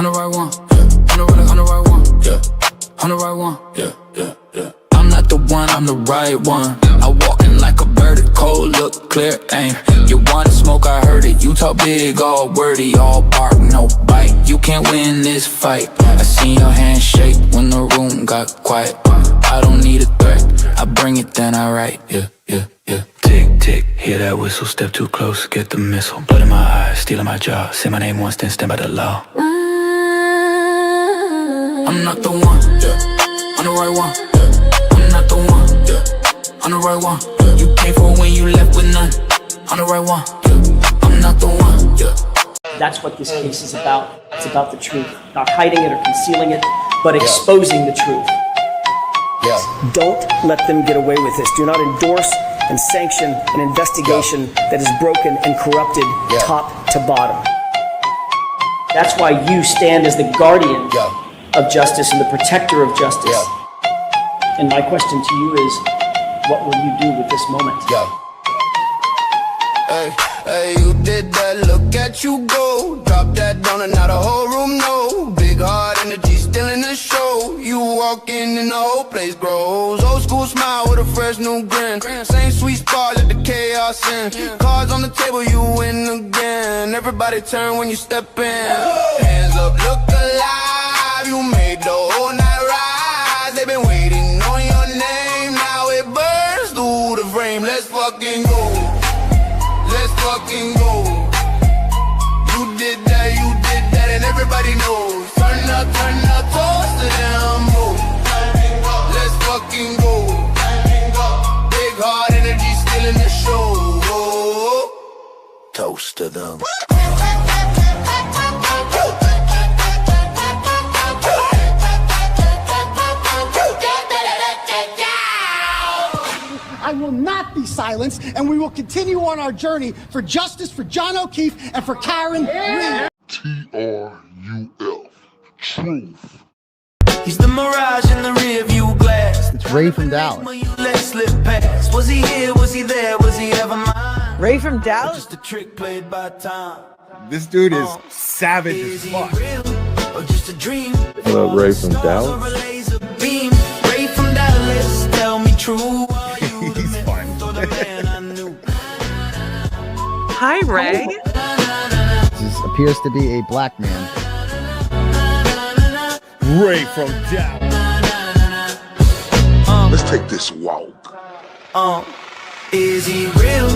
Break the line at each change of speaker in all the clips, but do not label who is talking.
On the right one, yeah. On the right one, yeah. On the right one, yeah, yeah, yeah. I'm not the one, I'm the right one. I walk in like a bird, cold look, clear aim. You wanna smoke, I heard it. You talk big, all wordy, all bark, no bite. You can't win this fight. I seen your hand shake when the room got quiet. I don't need a threat, I bring it, then I write, yeah, yeah, yeah. Tick, tick, hear that whistle, step too close, get the missile. Blood in my eyes, stealing my jaw. Say my name once, then stand by the law. I'm not the one, yeah. On the right one, yeah. I'm not the one, yeah. On the right one, yeah. You came for when you left with none. On the right one, yeah. I'm not the one, yeah.
That's what this case is about. It's about the truth. Not hiding it or concealing it, but exposing the truth.
Yeah.
Don't let them get away with this. Do not endorse and sanction an investigation that is broken and corrupted top to bottom. That's why you stand as the guardian of justice and the protector of justice. And my question to you is, what will you do with this moment?
Hey, hey, you did that, look at you go. Drop that down and now the whole room know. Big heart energy still in the show. You walk in and the whole place grows. Old school smile with a fresh new grin. Same sweet spot, let the chaos in. Cards on the table, you win again. Everybody turn when you step in. Hands up, look alive. You made the whole night rise. They've been waiting on your name. Now it burns through the frame. Let's fucking go. Let's fucking go. You did that, and everybody knows. Turn up, toast to them, oh. Let's fucking go. Big heart energy still in the show. Toast to them.
I will not be silenced, and we will continue on our journey for justice for John O'Keefe and for Karen Reed.
TRUF. Truth.
He's the mirage in the rear view glass.
It's Ray from Dallas.
Was he here? Was he there? Was he ever mine?
Ray from Dallas?
Just a trick played by time.
This dude is savage as fuck.
Or just a dream?
What up, Ray from Dallas?
Ray from Dallas, tell me true.
He's fun.
Hi, Ray.
This appears to be a black man. Ray from Dallas.
Let's take this walk.
Is he real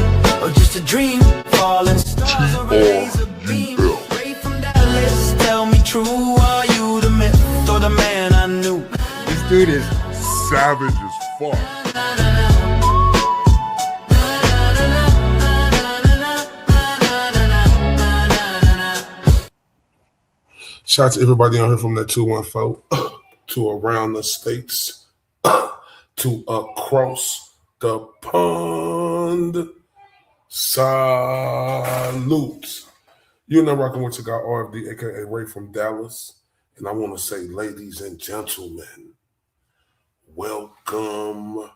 or just a dream? Falling stars or a laser beam? Ray from Dallas, tell me true. Are you the myth or the man I knew?
This dude is
Savage as fuck. Shout out to everybody on here from that 214 to around the states to across the pond. Salute. You're now rocking with your guy RFD, aka Ray from Dallas. And I want to say, ladies and gentlemen, welcome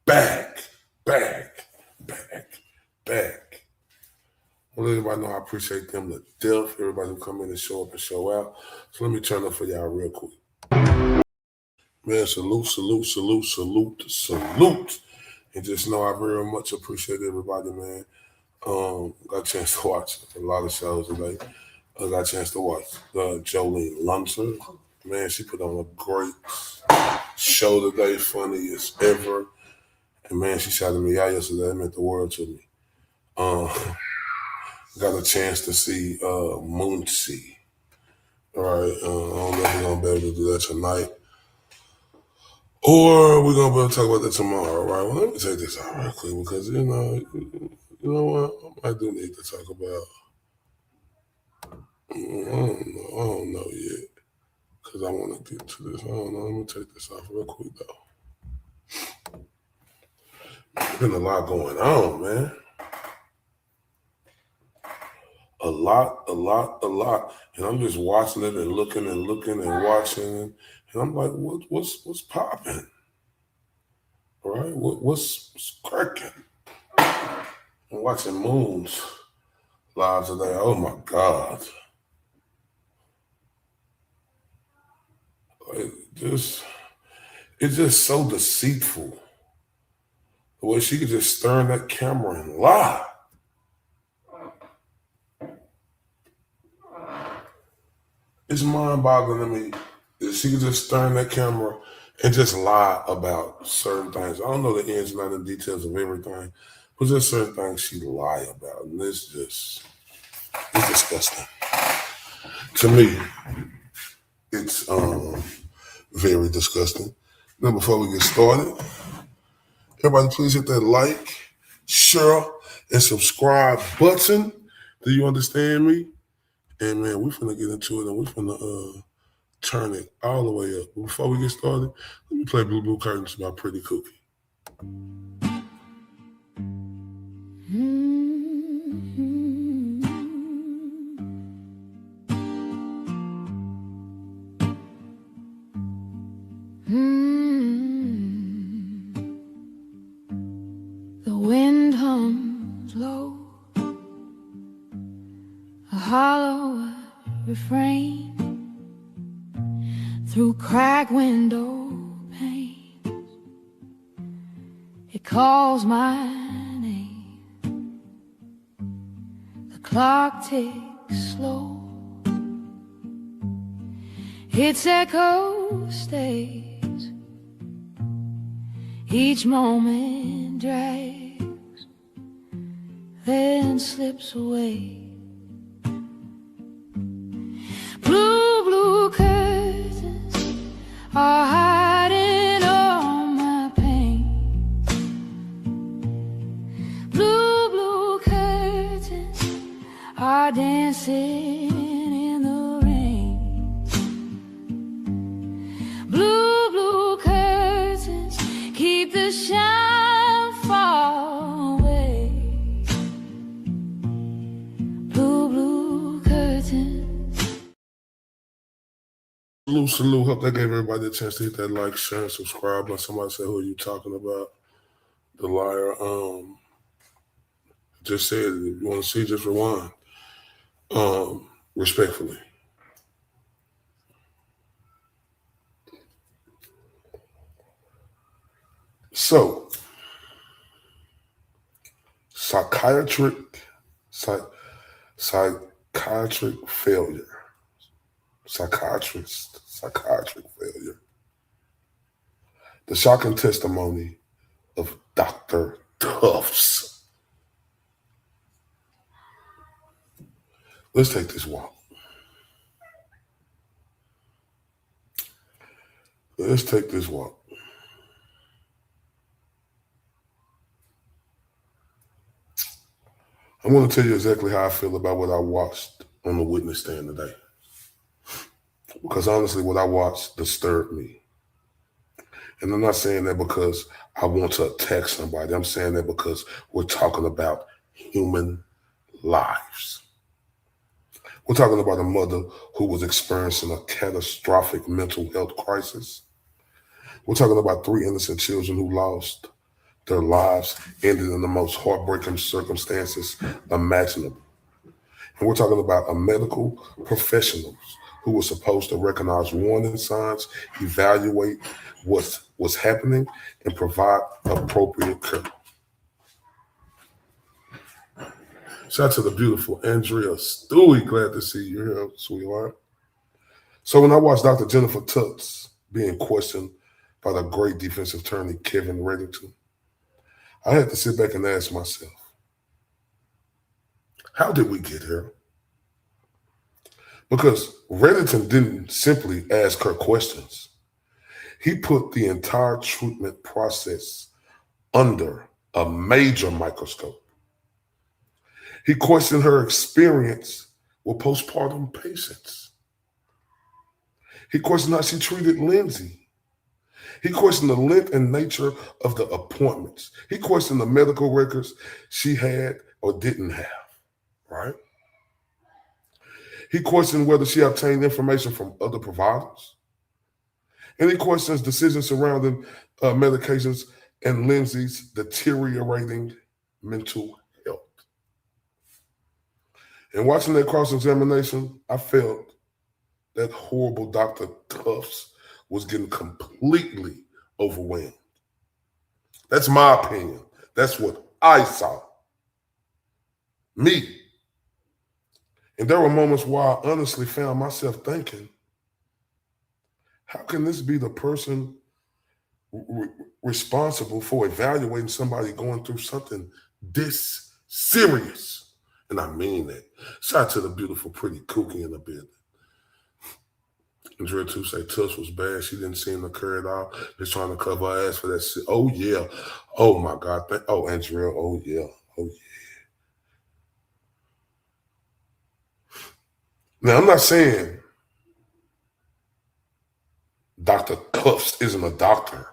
back. Well, everybody know I appreciate them to death. Everybody who come in and show up and show out. So let me turn up for y'all real quick. Man, salute. And just know I very much appreciate everybody, man. Got a chance to watch a lot of shows today. I got a chance to watch Jolene Lunter. Man, she put on a great show today, funny as ever. And man, she shouted me out yesterday. It meant the world to me. Got a chance to see Moonsey. All right, I don't know if we're gonna be able to do that tonight, or we're gonna be able to talk about that tomorrow. Right? Well, let me take this out real quick because you know what? I do need to talk about. I don't know yet because I want to get to this. I don't know. Let me take this off real quick though. There's been a lot going on, man. A lot. And I'm just watching it and looking and watching. And I'm like, what's popping? All right, what's cracking? I'm watching Moon's live today. Oh my God. it's just so deceitful. The way she could just stare in that camera and lie. It's mind-boggling to me that she could just stare in that camera and just lie about certain things. I don't know the ins and outs and details of everything, but there's certain things she lie about, and it's disgusting. To me, it's very disgusting. Now, before we get started, everybody please hit that like, share, and subscribe button. Do you understand me? And man, we're finna get into it, and we're finna turn it all the way up. But before we get started, let me play Blue Blue Curtains by Pretty Cookie.
The wind hums low, a hollow refrain through cracked window panes. It calls my name. The clock ticks slow. Its echo stays. Each moment drags, then slips away. Blue, blue curtains are hiding all my pain. Blue, blue curtains are dancing in the rain. Blue, blue curtains keep the shine far away. Blue, blue curtains.
Salute. Hope that gave everybody a chance to hit that like, share, and subscribe. Like somebody said, who are you talking about? The liar. Just said, if you want to see, just rewind. Respectfully. So, psychiatric failure. Psychiatric failure. The shocking testimony of Dr. Tufts. Let's take this walk. Let's take this walk. I'm going to tell you exactly how I feel about what I watched on the witness stand today. Because honestly, what I watched disturbed me. And I'm not saying that because I want to attack somebody. I'm saying that because we're talking about human lives. We're talking about a mother who was experiencing a catastrophic mental health crisis. We're talking about 3 innocent children who lost their lives, ended in the most heartbreaking circumstances imaginable. And we're talking about a medical professionals who were supposed to recognize warning signs, evaluate what's happening, and provide appropriate care. Shout out to the beautiful Andrea Stewie. Glad to see you here, sweetheart. So when I watched Dr. Jennifer Tufts being questioned by the great defensive attorney, Kevin Reddington, I had to sit back and ask myself, how did we get here? Because Reddington didn't simply ask her questions. He put the entire treatment process under a major microscope. He questioned her experience with postpartum patients. He questioned how she treated Lindsay. He questioned the length and nature of the appointments. He questioned the medical records she had or didn't have, right? He questioned whether she obtained information from other providers. And he questions decisions surrounding medications and Lindsay's deteriorating mental health. And watching that cross-examination, I felt that horrible Dr. Tufts was getting completely overwhelmed. That's my opinion. That's what I saw. Me. And there were moments where I honestly found myself thinking, how can this be the person responsible for evaluating somebody going through something this serious? And I mean that. Shout out to the beautiful, pretty Kookie in the building. Andrea too say Tufts was bad. She didn't seem to care at all. Just trying to cover her ass for that shit. Oh, yeah. Oh, my God. Oh, Andrea. Oh, yeah. Oh, yeah. Now, I'm not saying Dr. Tufts isn't a doctor.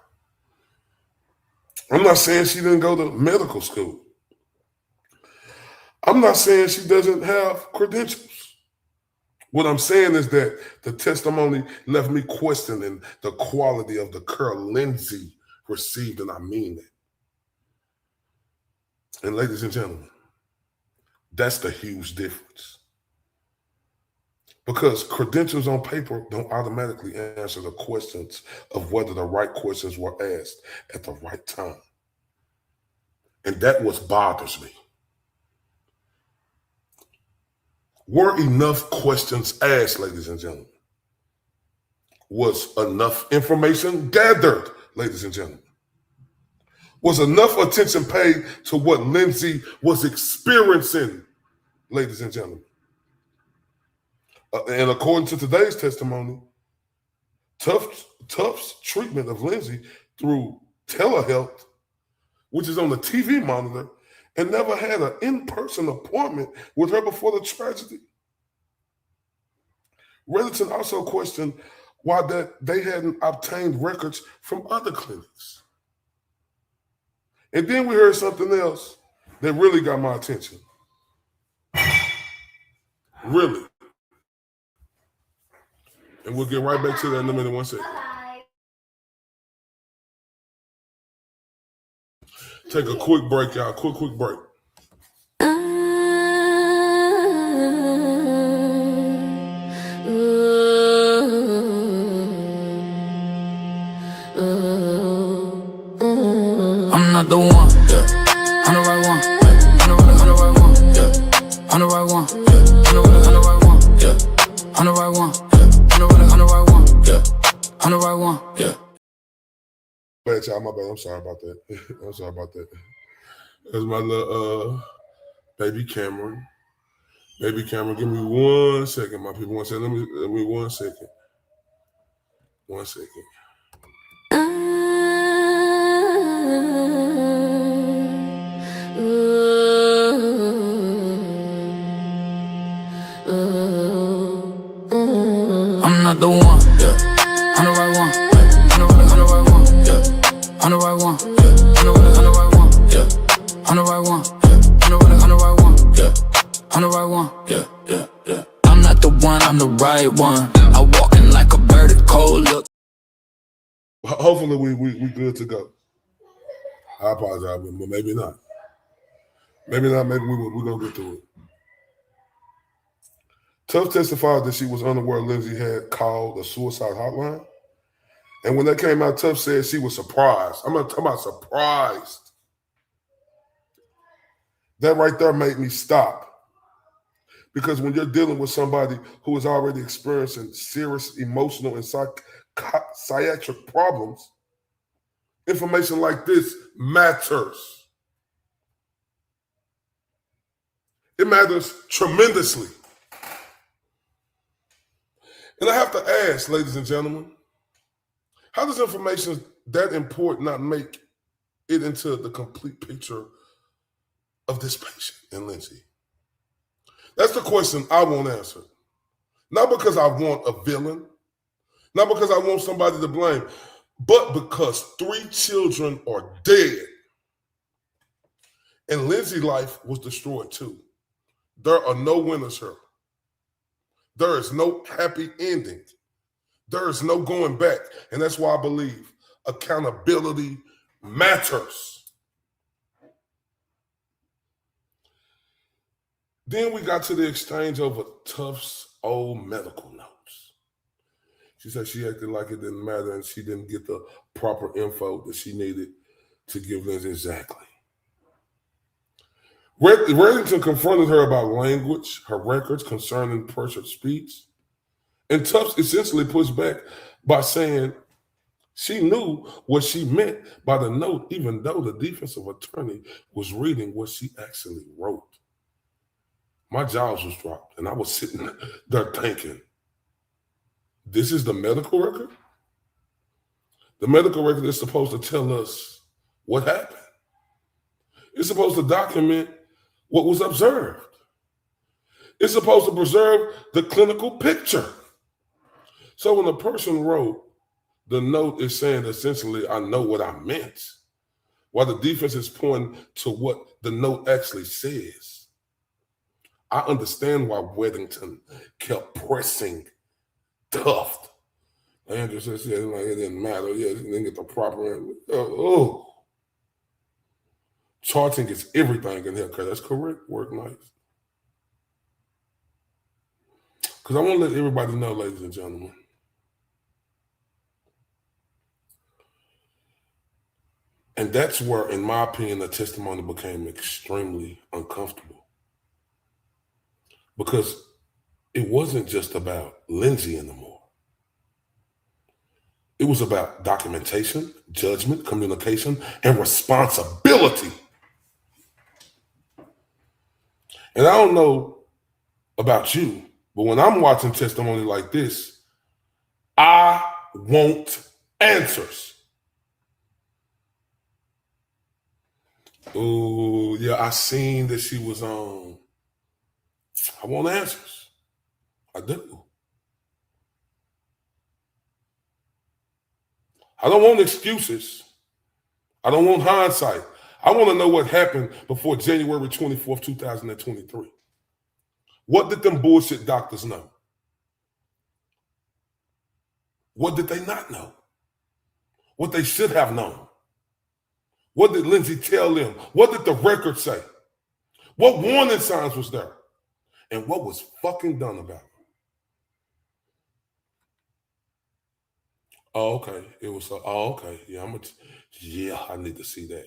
I'm not saying she didn't go to medical school. I'm not saying she doesn't have credentials. What I'm saying is that the testimony left me questioning the quality of the care Lindsay received, and I mean it. And ladies and gentlemen, that's the huge difference. Because credentials on paper don't automatically answer the questions of whether the right questions were asked at the right time. And that what bothers me. Were enough questions asked, ladies and gentlemen? Was enough information gathered, ladies and gentlemen? Was enough attention paid to what Lindsay was experiencing, ladies and gentlemen? And according to today's testimony, Tufts' treatment of Lindsay through telehealth, which is on the TV monitor, and never had an in-person appointment with her before the tragedy. Reddington also questioned why that they hadn't obtained records from other clinics. And then we heard something else that really got my attention. Really. And we'll get right back to that in a minute, 1 second. Take a quick break, y'all. Quick break.
I'm not the one, yeah. I'm the right one, yeah. I'm the right one, yeah. I'm the right one, yeah. I'm the right one, yeah. I'm the right one, yeah. I'm the right one, yeah. I'm the right one, yeah.
Bad, y'all, my bad. I'm sorry about that. I'm sorry about that. That's my little baby Cameron. Baby Cameron, give me 1 second, my people. 1 second. Let me 1 second. 1 second.
I'm not the one, yeah. I'm the right one, yeah. I'm the right one, yeah. I'm the right one, yeah. I'm the right one, yeah. I'm the right one, yeah. I'm the right one, yeah. I'm the right one, yeah. I'm not the one, I'm the right one. I walking like a bird at cold look.
Hopefully we good to go. I apologize, but maybe not. Maybe not. Maybe we're gonna get through it. Tufts testified that she was unaware Lindsay had called a suicide hotline. And when that came out, Tufts said she was surprised. I'm not talking about surprised. That right there made me stop. Because when you're dealing with somebody who is already experiencing serious emotional and psychiatric problems, information like this matters. It matters tremendously. And I have to ask, ladies and gentlemen, how does information that important not make it into the complete picture of this patient and Lindsay? That's the question I want answered. Not because I want a villain, not because I want somebody to blame, but because 3 children are dead and Lindsay's life was destroyed too. There are no winners here. There is no happy ending. There is no going back. And that's why I believe accountability matters. Then we got to the exchange over Tufts' old medical notes. She said she acted like it didn't matter and she didn't get the proper info that she needed to give Lindsay. Exactly. Reddington confronted her about language, her records concerning pressured speech, and Tufts essentially pushed back by saying she knew what she meant by the note, even though the defensive attorney was reading what she actually wrote. My jaws was dropped, and I was sitting there thinking, this is the medical record? The medical record is supposed to tell us what happened. It's supposed to document what was observed. It's supposed to preserve the clinical picture. So when a person wrote, the note is saying essentially, I know what I meant, while the defense is pointing to what the note actually says. I understand why Reddington kept pressing Tufts. Andrew said like it didn't matter. Yeah, he didn't get the proper. Charting is everything in healthcare. That's correct. Work nice. Because I want to let everybody know, ladies and gentlemen, and that's where, in my opinion, the testimony became extremely uncomfortable. Because it wasn't just about Lindsay anymore. It was about documentation, judgment, communication, and responsibility. And I don't know about you, but when I'm watching testimony like this, I want answers. Oh, yeah, I seen that she was on. I want answers. I do. I don't want excuses. I don't want hindsight. I want to know what happened before January 24th, 2023. What did them bullshit doctors know? What did they not know? What they should have known? What did Lindsay tell them? What did the record say? What warning signs was there? And what was fucking done about it? Oh, okay. It was, oh, okay. Yeah, I need to see that.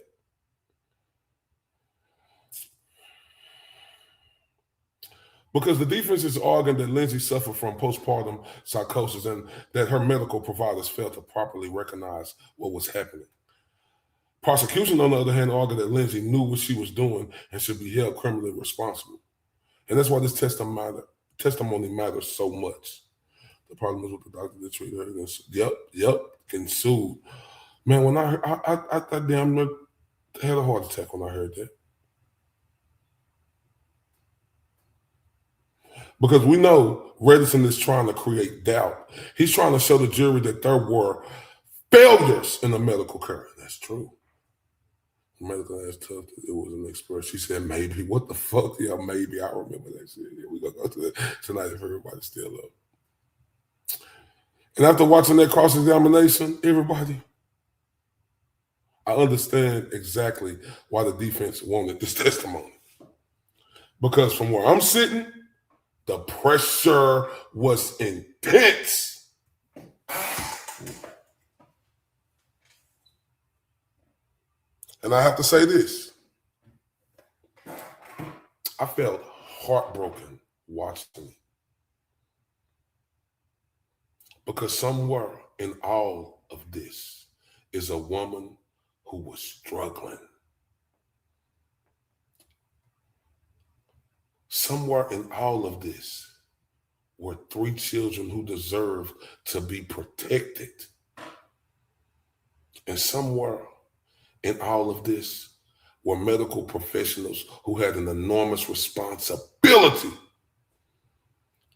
Because the defense is arguing that Lindsay suffered from postpartum psychosis and that her medical providers failed to properly recognize what was happening. Prosecution, on the other hand, argued that Lindsay knew what she was doing and should be held criminally responsible. And that's why this testimony matters so much. The problem is with the doctor that treated her. Yep, getting sued. Man, when I damn near had a heart attack when I heard that. Because we know Reddington is trying to create doubt. He's trying to show the jury that there were failures in the medical care. That's true. Medical ass tough. It was an express. She said maybe. What the fuck? Yeah, maybe. I remember that shit. Yeah, we're going to go to that tonight if everybody's still up. And after watching that cross-examination, everybody, I understand exactly why the defense wanted this testimony. Because from where I'm sitting, the pressure was intense. And I have to say this. I felt heartbroken watching it. Because somewhere in all of this is a woman who was struggling. Somewhere in all of this were 3 children who deserve to be protected. And somewhere in all of this were medical professionals who had an enormous responsibility.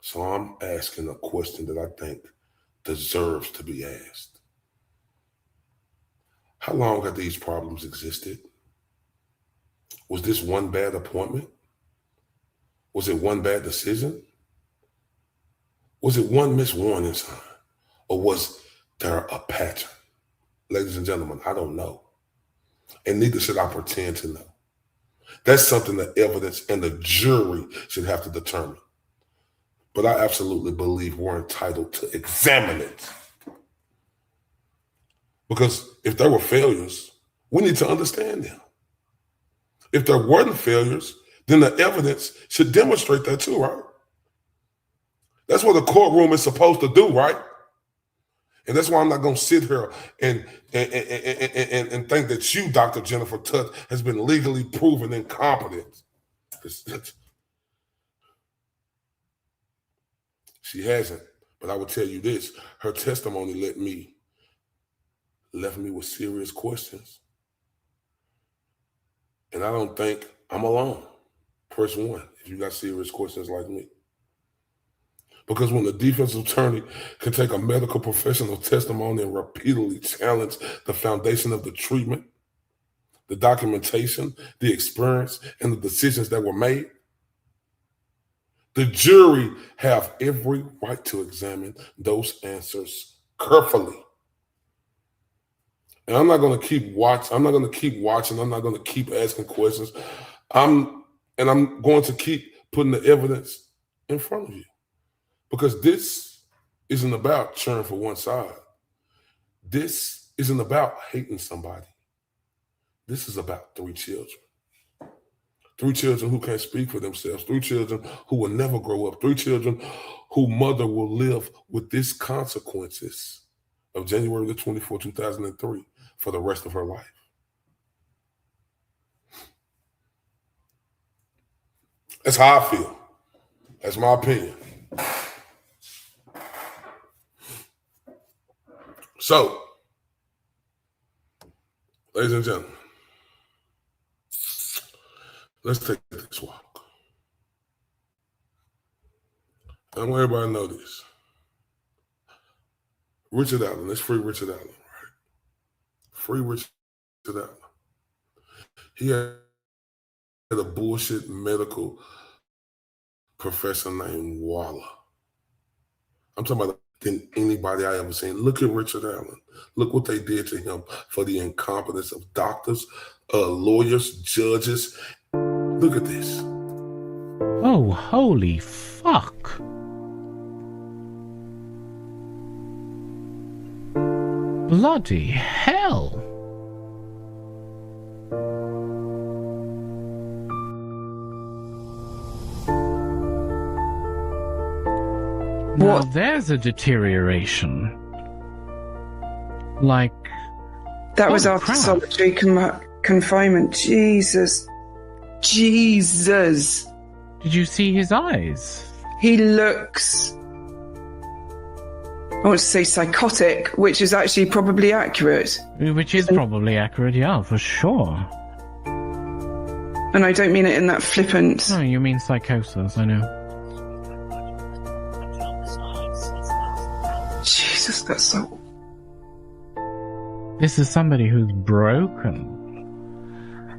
So I'm asking a question that I think deserves to be asked. How long have these problems existed? Was this one bad appointment? Was it one bad decision? Was it one missed warning sign? Or was there a pattern? Ladies and gentlemen, I don't know. And neither should I pretend to know. That's something the evidence and the jury should have to determine. But I absolutely believe we're entitled to examine it. Because if there were failures, we need to understand them. If there weren't failures, then the evidence should demonstrate that too, right? That's what the courtroom is supposed to do, right? And that's why I'm not going to sit here and think that you, Dr. Jennifer Tufts, has been legally proven incompetent. She hasn't. But I will tell you this, her testimony left me with serious questions. And I don't think I'm alone. Press 1 if you got serious questions like me. Because when the defensive attorney can take a medical professional testimony and repeatedly challenge the foundation of the treatment, the documentation, the experience, and the decisions that were made, the jury have every right to examine those answers carefully. And I'm not going to keep watching. I'm not going to keep asking questions. I'm going to keep putting the evidence in front of you. Because this isn't about cheering for one side. This isn't about hating somebody. This is about 3 children. 3 children who can't speak for themselves. 3 children who will never grow up. 3 children whose mother will live with these consequences of January the 24th, 2003 for the rest of her life. That's how I feel. That's my opinion. So, ladies and gentlemen, let's take this walk. I want everybody to know this. Richard Allen, let's free Richard Allen, right? Free Richard Allen. He had a bullshit medical professor named Waller. I'm talking about than anybody I ever seen. Look at Richard Allen. Look what they did to him for the incompetence of doctors, lawyers, judges. Look at this.
Oh, holy fuck. Bloody hell. Now there's a deterioration. Like...
That was after solitary confinement. Jesus. Jesus.
Did you see his eyes?
He looks... I want to say psychotic, which is actually probably accurate.
Which is probably accurate, yeah, for sure.
And I don't mean it in that flippant...
No, you mean psychosis, I know.
Jesus, that's so...
This is somebody who's broken.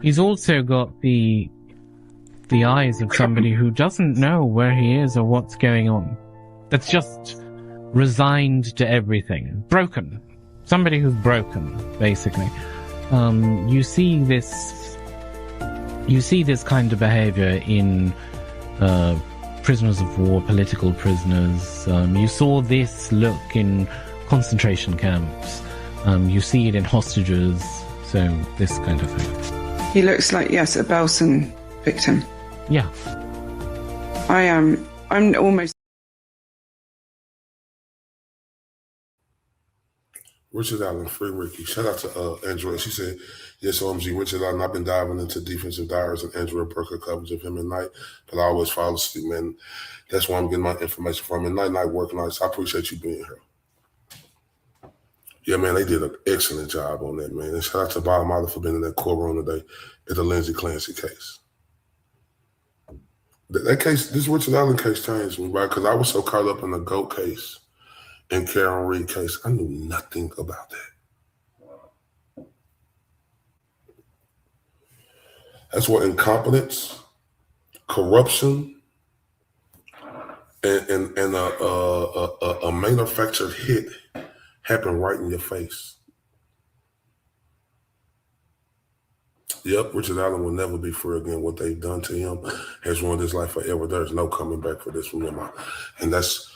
He's also got the eyes of somebody who doesn't know where he is or what's going on. That's just resigned to everything. Broken. Somebody who's broken, basically. You see this kind of behavior in prisoners of war, political prisoners. You saw this look in concentration camps. You see it in hostages. So this kind of thing.
He looks like, yes, a Belsen victim.
Yeah.
I'm almost...
Richard Allen, free Ricky. Shout out to Andrea. She said, yes, OMG, Richard Allen, I've been diving into defensive diaries and Andrea Burker coverage of him at night, but I always fall asleep, man. That's where I'm getting my information from. And night work nights. I appreciate you being here. Yeah, man, they did an excellent job on that, man. And shout out to Bob Marley for being in that courtroom today at the Lindsay Clancy case. That case, this Richard Allen case changed me, right? Because I was so caught up in the GOAT case and Karen Reed case. I knew nothing about that. That's where incompetence, corruption, and a manufactured hit happen right in your face. Yep, Richard Allen will never be free again. What they've done to him has ruined his life forever. There's no coming back for this from him. And that's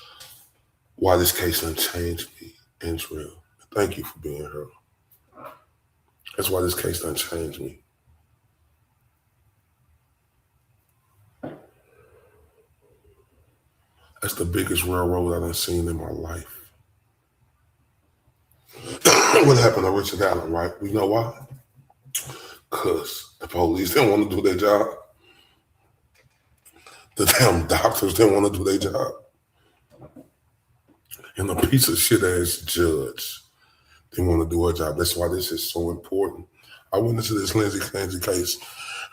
why this case done changed me, Israel. Thank you for being here. That's why this case done changed me. That's the biggest railroad I've seen in my life. What happened to Richard Allen, right? You know why? Because the police didn't want to do their job. The damn doctors didn't want to do their job. And the piece of shit ass judge didn't want to do her job. That's why this is so important. I went into this Lindsay Clancy case,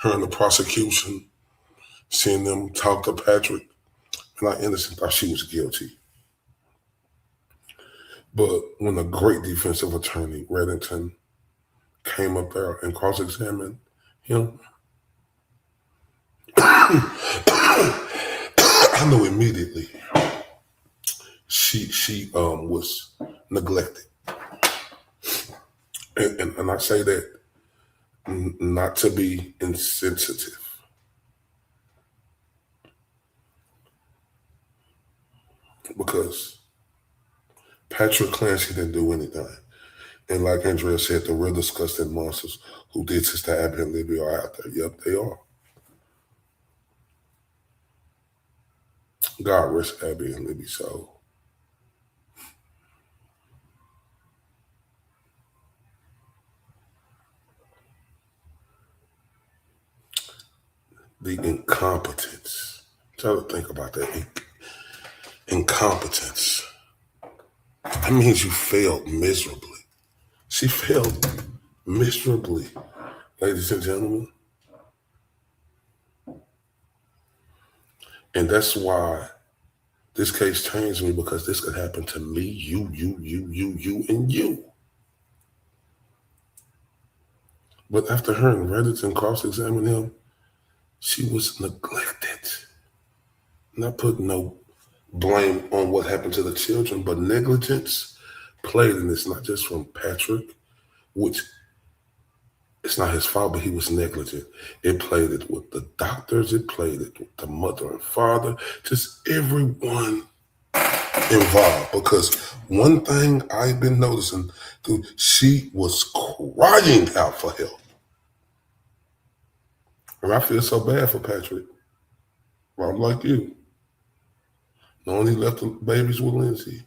her and the prosecution, seeing them talk to Patrick, and I innocent thought she was guilty. But when the great defensive attorney, Reddington, came up there and cross-examined him, I knew immediately she was neglected. And I say that not to be insensitive. Because Patrick Clancy didn't do anything. And like Andrea said, the real disgusting monsters who did Sister Abby and Libby are out there. Yep, they are. God rest Abby and Libby's soul. The incompetence. Try to think about that. Incompetence. That means you failed miserably. She failed miserably, ladies and gentlemen. And that's why this case changed me, because this could happen to me, you, and you. But after her and Reddington cross-examined him, she was neglected. Not putting no blame on what happened to the children, but negligence played in this, not just from Patrick, which it's not his fault, but he was negligent. It played it with the doctors, it played it with the mother and father, just everyone involved. Because one thing I've been noticing, she was crying out for help. And I feel so bad for Patrick. Well, I'm like you. Knowing he left the babies with Lindsay.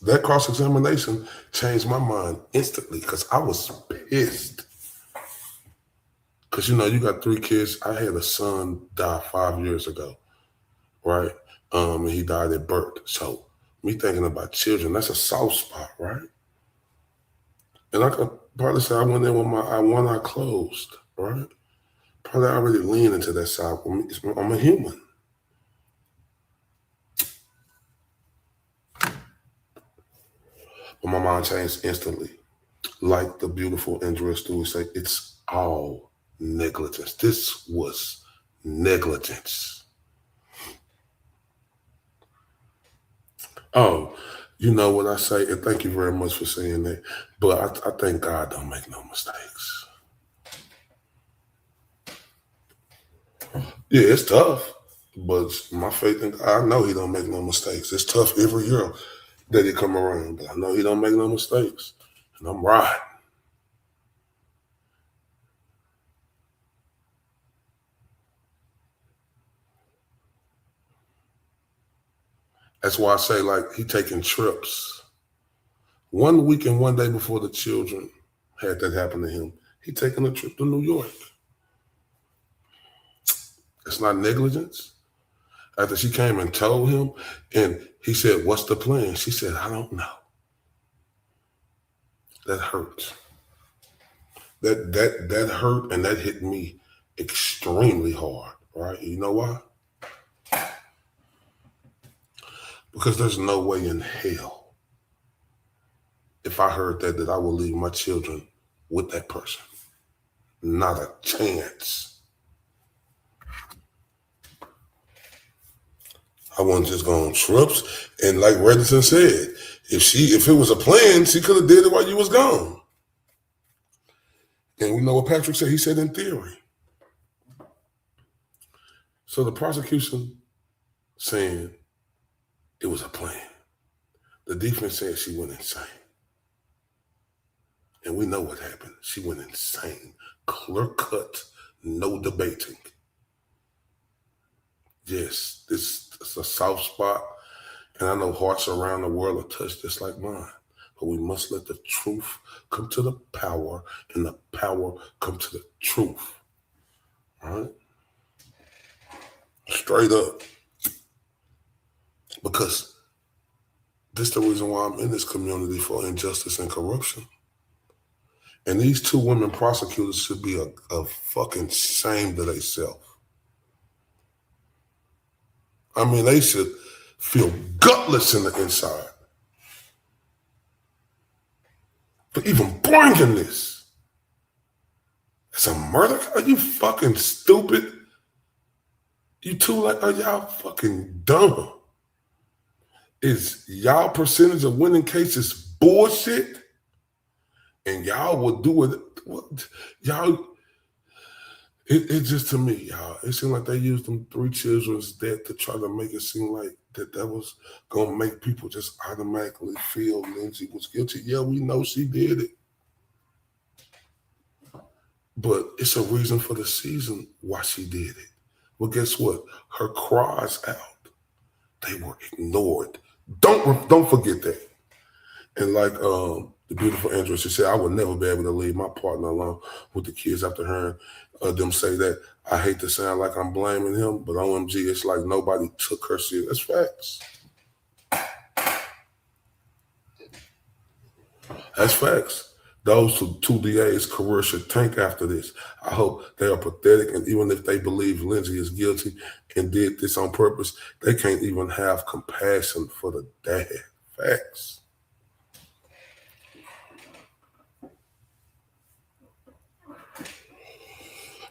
That cross-examination changed my mind instantly, because I was pissed. Because, you know, you got 3 kids. I had a son die 5 years ago, right? And he died at birth. So me thinking about children, that's a soft spot, right? And I could probably say I went in with one eye closed, right? Probably already lean into that side. I'm a human. But my mind changed instantly. Like the beautiful Andrea Stewart say, it's all negligence. This was negligence. Oh, you know what I say, and thank you very much for saying that, but I think God don't make no mistakes. Yeah, it's tough, but my faith in God, I know he don't make no mistakes. It's tough every year that he come around, but I know he don't make no mistakes, and I'm right. That's why I say, like, he taking trips. 1 week and 1 day before the children had that happen to him, he taking a trip to New York. It's not negligence. After she came and told him, and he said, what's the plan? She said, I don't know. That hurts. That hurt, and that hit me extremely hard, right? You know why? Because there's no way in hell, if I heard that I would leave my children with that person. Not a chance. I wasn't just going on trips. And like Reddington said, If it was a plan, she could have did it while you was gone. And we know what Patrick said. He said in theory. So the prosecution saying it was a plan. The defense said she went insane. And we know what happened. She went insane. Clear cut, no debating. Yes, this is a soft spot. And I know hearts around the world are touched just like mine. But we must let the truth come to the power and the power come to the truth. All right? Straight up. Because this is the reason why I'm in this community, for injustice and corruption. And these two women prosecutors should be a fucking shame to themselves. I mean, they should feel gutless in the inside for even bringing this. It's a murder? Are you fucking stupid? You two, like, are y'all fucking dumb? Is y'all percentage of winning cases bullshit? And y'all would do it. What, y'all, it just, to me, y'all, it seemed like they used them 3 children's death to try to make it seem like that was going to make people just automatically feel Lindsay was guilty. Yeah, we know she did it. But it's a reason for the season why she did it. Well, guess what? Her cries out, they were ignored. Don't forget that. And like the beautiful Andrea, she said, I would never be able to leave my partner alone with the kids after hearing them say that. I hate to sound like I'm blaming him, but OMG, it's like nobody took her serious. That's facts. That's facts. Those two DAs' career should tank after this. I hope they are pathetic, and even if they believe Lindsay is guilty and did this on purpose, they can't even have compassion for the dad. Facts.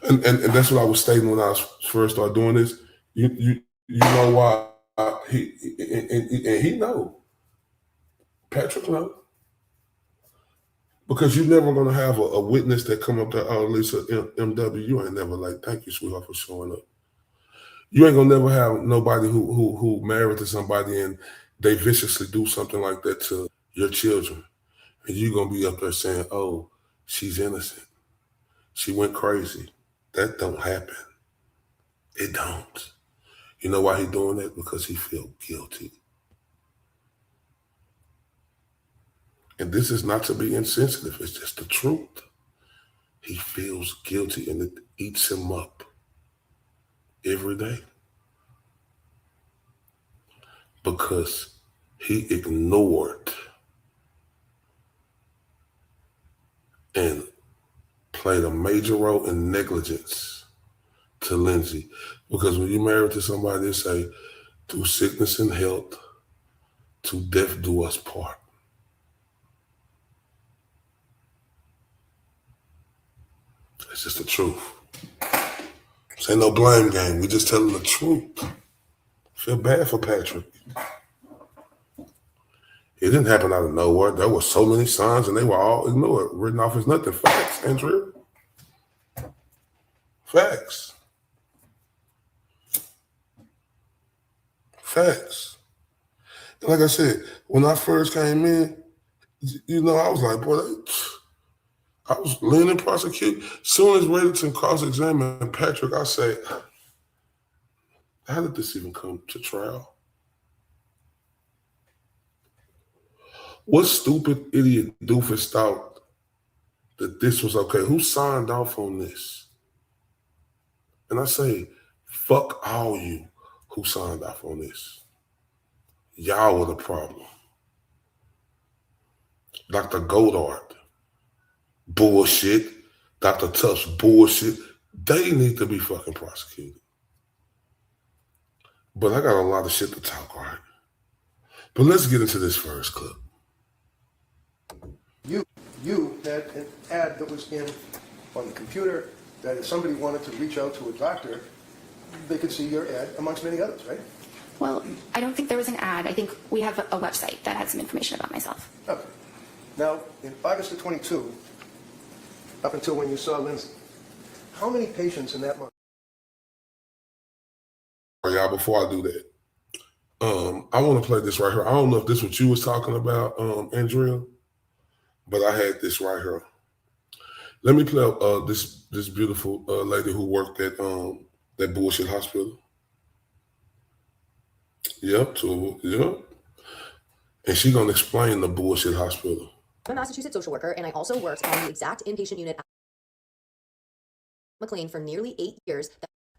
And that's what I was stating when I first started doing this. You know why he know. Patrick know. Because you're never gonna have a witness that come up to Lisa MW. You ain't never like, thank you, sweetheart, for showing up. You ain't gonna never have nobody who married to somebody and they viciously do something like that to your children. And you're gonna be up there saying, oh, she's innocent. She went crazy. That don't happen. It don't. You know why he doing that? Because he feel guilty. And this is not to be insensitive. It's just the truth. He feels guilty and it eats him up every day. Because he ignored and played a major role in negligence to Lindsay. Because when you're married to somebody, they say, through sickness and health, to death do us part. It's just the truth. This ain't no blame game. We just telling the truth. Feel bad for Patrick. It didn't happen out of nowhere. There were so many signs and they were all ignored. Written off as nothing. Facts, Andrea. Facts. Facts. And like I said, when I first came in, you know, I was like, boy, I was leaning prosecute. Soon as Reddington cross-examined Patrick, I say, how did this even come to trial? What stupid idiot doofus thought that this was okay? Who signed off on this? And I say, fuck all you who signed off on this. Y'all were the problem. Dr. Goddard, bullshit. Dr. Tufts, bullshit. They need to be fucking prosecuted. But I got a lot of shit to talk, all right? But let's get into this first clip.
You had an ad that was on the computer that if somebody wanted to reach out to a doctor, they could see your ad amongst many others, right?
Well, I don't think there was an ad. I think we have a website that had some information about myself.
Okay. Now, in August of 22, up until when you saw Lindsay, how many patients in that month?
Y'all, before I do that, I want to play this right here. I don't know if this is what you was talking about, Andrea, but I had this right here. Let me play this beautiful lady who worked at that bullshit hospital. Yep, yep. And she's gonna explain the bullshit hospital.
I'm a Massachusetts social worker, and I also worked on the exact inpatient unit at McLean for nearly 8 years.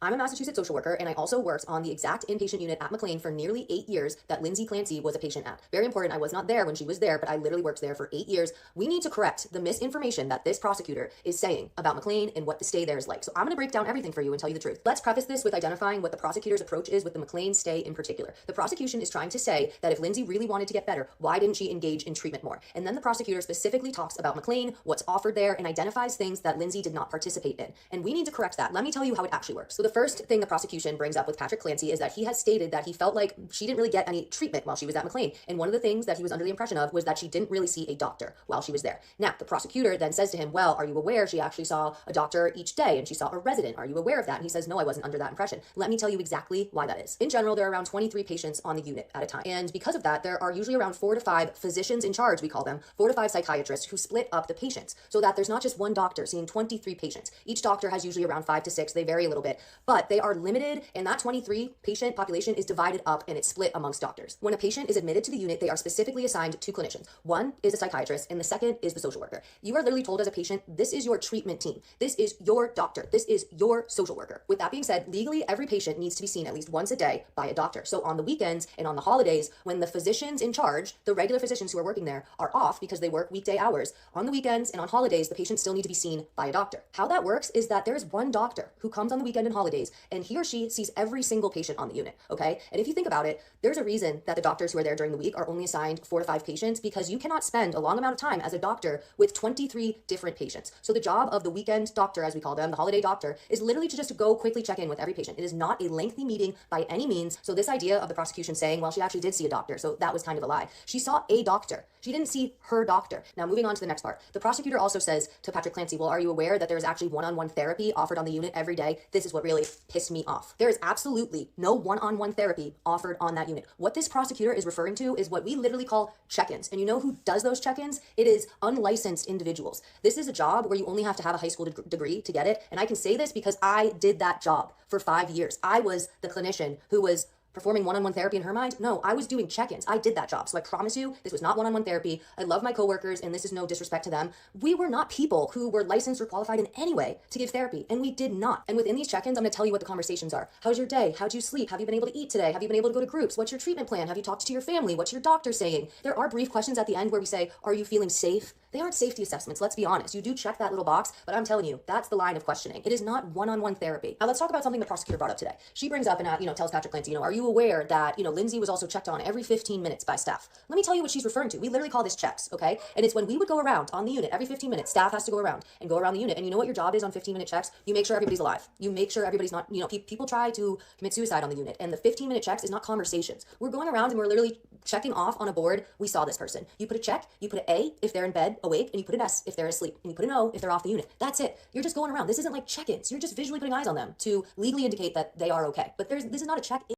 I'm a Massachusetts social worker, and I also worked on the exact inpatient unit at McLean for nearly 8 years that Lindsay Clancy was a patient at. Very important, I was not there when she was there, but I literally worked there for 8 years. We need to correct the misinformation that this prosecutor is saying about McLean and what the stay there is like. So I'm gonna break down everything for you and tell you the truth. Let's preface this with identifying what the prosecutor's approach is with the McLean stay in particular. The prosecution is trying to say that if Lindsay really wanted to get better, why didn't she engage in treatment more? And then the prosecutor specifically talks about McLean, what's offered there, and identifies things that Lindsay did not participate in. And we need to correct that. Let me tell you how it actually works. So the first thing the prosecution brings up with Patrick Clancy is that he has stated that he felt like she didn't really get any treatment while she was at McLean. And one of the things that he was under the impression of was that she didn't really see a doctor while she was there. Now, the prosecutor then says to him, well, are you aware she actually saw a doctor each day and she saw a resident? Are you aware of that? And he says, no, I wasn't under that impression. Let me tell you exactly why that is. In general, there are around 23 patients on the unit at a time. And because of that, there are usually around 4 to 5 physicians in charge, we call them, 4 to 5 psychiatrists who split up the patients so that there's not just one doctor seeing 23 patients. Each doctor has usually around 5 to 6. They vary a little bit, but they are limited, and that 23 patient population is divided up and it's split amongst doctors. When a patient is admitted to the unit, they are specifically assigned 2 clinicians. One is a psychiatrist and the second is the social worker. You are literally told as a patient, this is your treatment team. This is your doctor. This is your social worker. With that being said, legally, every patient needs to be seen at least once a day by a doctor. So on the weekends and on the holidays, when the physicians in charge, the regular physicians who are working there, are off because they work weekday hours, on the weekends and on holidays, the patients still need to be seen by a doctor. How that works is that there is one doctor who comes on the weekend and holidays, and he or she sees every single patient on the unit, okay? And if you think about it, there's a reason that the doctors who are there during the week are only assigned 4 to 5 patients, because you cannot spend a long amount of time as a doctor with 23 different patients. So the job of the weekend doctor, as we call them, the holiday doctor, is literally to just go quickly check in with every patient. It is not a lengthy meeting by any means. So this idea of the prosecution saying, well, she actually did see a doctor, so that was kind of a lie. She saw a doctor. She didn't see her doctor. Now, moving on to the next part. The prosecutor also says to Patrick Clancy, well, are you aware that there is actually one-on-one therapy offered on the unit every day? This is what really pissed me off. There is absolutely no one-on-one therapy offered on that unit. What this prosecutor is referring to is what we literally call check-ins. And you know who does those check-ins? It is unlicensed individuals. This is a job where you only have to have a high school degree to get it. And I can say this because I did that job for 5 years. I was the clinician who was performing one-on-one therapy in her mind? No, I was doing check-ins. I did that job. So I promise you, this was not one-on-one therapy. I love my coworkers, and this is no disrespect to them. We were not people who were licensed or qualified in any way to give therapy, and we did not. And within these check-ins, I'm gonna tell you what the conversations are. How's your day? How'd you sleep? Have you been able to eat today? Have you been able to go to groups? What's your treatment plan? Have you talked to your family? What's your doctor saying? There are brief questions at the end where we say, are you feeling safe? They aren't safety assessments, let's be honest. You do check that little box, but I'm telling you, that's the line of questioning. It is not one-on-one therapy. Now let's talk about something the prosecutor brought up today. She brings up and tells Patrick Clancy, are you aware that, Lindsay was also checked on every 15 minutes by staff? Let me tell you what she's referring to. We literally call this checks, okay? And it's when we would go around on the unit every 15 minutes, staff has to go around the unit. And you know what your job is on 15-minute checks? You make sure everybody's alive. You make sure everybody's not, people try to commit suicide on the unit. And the 15-minute checks is not conversations. We're going around and we're literally checking off on a board. We saw this person. You put a check, you put an A if they're in bed awake, and you put an S if they're asleep, and you put an O if they're off the unit. That's it. You're just going around. This isn't like check-ins. You're just visually putting eyes on them to legally indicate that they are okay. But this is not a check-in.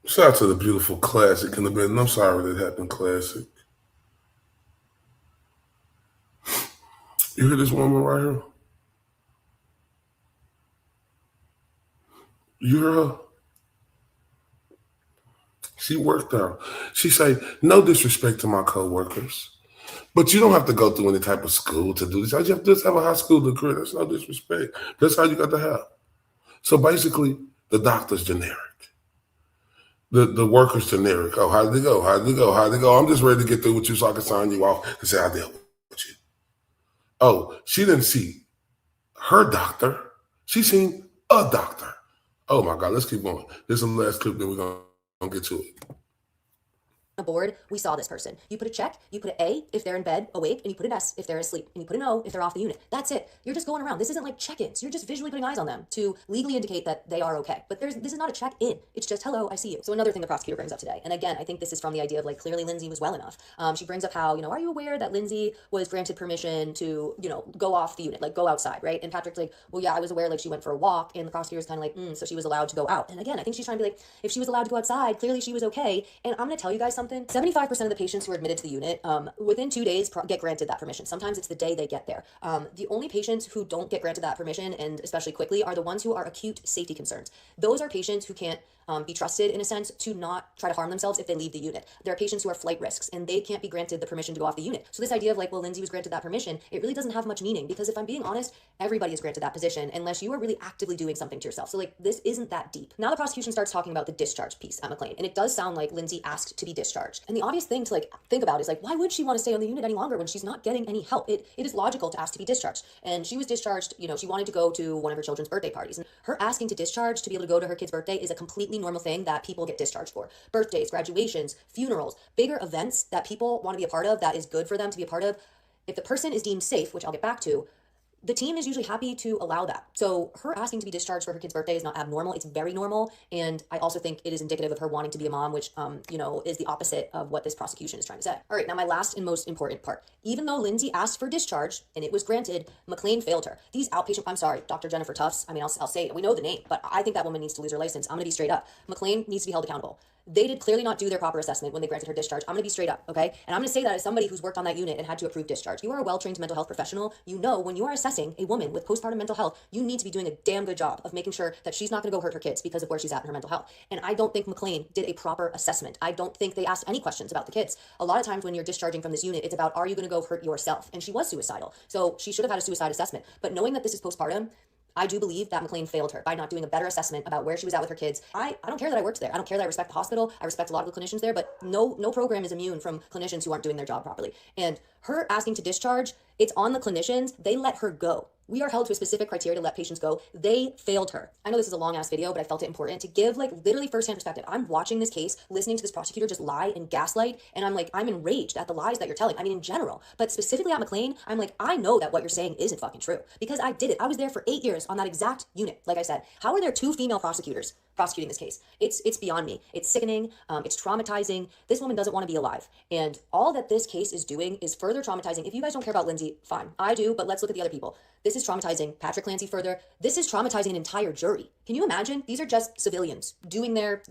Shout out to the beautiful Classic in the building. I'm sorry that happened, Classic. You hear this woman right here? You hear her? She worked out. She say, no disrespect to my coworkers, but you don't have to go through any type of school to do this. You have to just have a high school degree. That's no disrespect. That's how you got to have. So basically, the doctor's generic. The worker's generic. Oh, how did it go? How did it go? How did it go? I'm just ready to get through with you so I can sign you off and say I dealt with you. Oh, she didn't see her doctor. She seen a doctor. Oh my God, let's keep going. This is the last clip, then we're going to get to it.
a board, we saw this person. You put a check, you put an A if they're in bed, awake, and you put an S if they're asleep, and you put an O if they're off the unit. That's it. You're just going around. This isn't like check-ins. You're just visually putting eyes on them to legally indicate that they are okay. But this is not a check-in. It's just, hello, I see you. So another thing the prosecutor brings up today, and again, I think this is from the idea of like, clearly Lindsay was well enough. She brings up how, are you aware that Lindsay was granted permission to, go off the unit, like go outside, right? And Patrick's like, well, yeah, I was aware, like she went for a walk, and the prosecutor's kind of like, so she was allowed to go out. And again, I think she's trying to be like, if she was allowed to go outside, clearly she was okay. And I'm going to tell you guys something. 75% of the patients who are admitted to the unit, within 2 days get granted that permission. Sometimes it's the day they get there. The only patients who don't get granted that permission, and especially quickly, are the ones who are acute safety concerns. Those are patients who can't be trusted, in a sense, to not try to harm themselves if they leave the unit. There are patients who are flight risks, and they can't be granted the permission to go off the unit. So this idea of like, well, Lindsay was granted that permission, it really doesn't have much meaning, because if I'm being honest, everybody is granted that position unless you are really actively doing something to yourself. So like, this isn't that deep. Now the prosecution starts talking about the discharge piece at McLean, and it does sound like Lindsay asked to be discharged. And the obvious thing to like think about is like, why would she want to stay on the unit any longer when she's not getting any help? It is logical to ask to be discharged. And she was discharged, she wanted to go to one of her children's birthday parties. And her asking to discharge to be able to go to her kid's birthday is a completely normal thing that people get discharged for. Birthdays, graduations, funerals, bigger events that people want to be a part of, that is good for them to be a part of. If the person is deemed safe, which I'll get back to, the team is usually happy to allow that. So her asking to be discharged for her kid's birthday is not abnormal. It's very normal. And I also think it is indicative of her wanting to be a mom, which, is the opposite of what this prosecution is trying to say. All right, now my last and most important part. Even though Lindsay asked for discharge and it was granted, McLean failed her. These outpatient, I'm sorry, Dr. Jennifer Tufts, I'll say it. We know the name, but I think that woman needs to lose her license. I'm gonna be straight up. McLean needs to be held accountable. They did clearly not do their proper assessment when they granted her discharge. I'm going to be straight up, okay? And I'm going to say that as somebody who's worked on that unit and had to approve discharge. You are a well-trained mental health professional. You know when you are assessing a woman with postpartum mental health, you need to be doing a damn good job of making sure that she's not going to go hurt her kids because of where she's at in her mental health. And I don't think McLean did a proper assessment. I don't think they asked any questions about the kids. A lot of times when you're discharging from this unit, it's about, are you going to go hurt yourself? And she was suicidal. So she should have had a suicide assessment. But knowing that this is postpartum, I do believe that McLean failed her by not doing a better assessment about where she was at with her kids. I don't care that I worked there. I don't care that I respect the hospital. I respect a lot of the clinicians there, but no program is immune from clinicians who aren't doing their job properly. And her asking to discharge, it's on the clinicians. They let her go. We are held to a specific criteria to let patients go. They failed her. I know this is a long ass video, but I felt it important to give like literally firsthand perspective. I'm watching this case, listening to this prosecutor just lie and gaslight, and I'm enraged at the lies that you're telling. I mean, in general, but specifically at McLean, I'm like, I know that what you're saying isn't fucking true because I did it. I was there for 8 years on that exact unit. Like I said, how are there 2 female prosecutors prosecuting this case? It's beyond me. It's sickening. It's traumatizing. This woman doesn't want to be alive. And all that this case is doing is further traumatizing. If you guys don't care about Lindsay, fine. I do, but let's look at the other people. This is traumatizing Patrick Clancy further. This is traumatizing an entire jury. Can you imagine? These are just civilians doing their,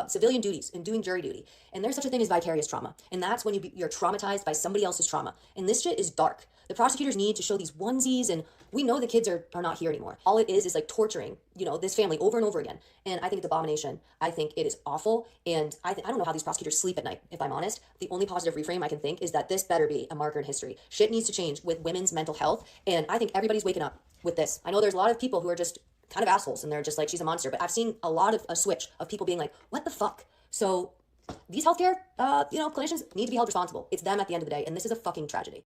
civilian duties and doing jury duty. And there's such a thing as vicarious trauma. And that's when you're traumatized by somebody else's trauma. And this shit is dark. The prosecutors need to show these onesies, and we know the kids are not here anymore. All it is like torturing, this family over and over again. And I think it's abomination. I think it is awful. And I don't know how these prosecutors sleep at night, if I'm honest. The only positive reframe I can think is that this better be a marker in history. Shit needs to change with women's mental health. And I think everybody's waking up with this. I know there's a lot of people who are just kind of assholes and they're just like, she's a monster. But I've seen a lot of a switch of people being like, what the fuck? So these healthcare, clinicians need to be held responsible. It's them at the end of the day. And this is a fucking tragedy.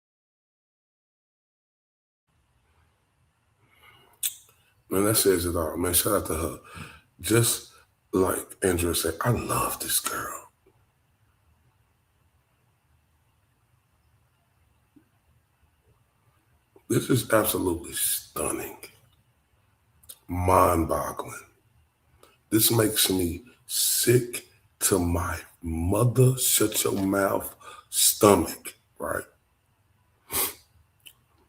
Man, that says it all. Man, shout out to her. Just like Andrea said, I love this girl. This is absolutely stunning. Mind-boggling. This makes me sick to my mother, shut your mouth, stomach, right?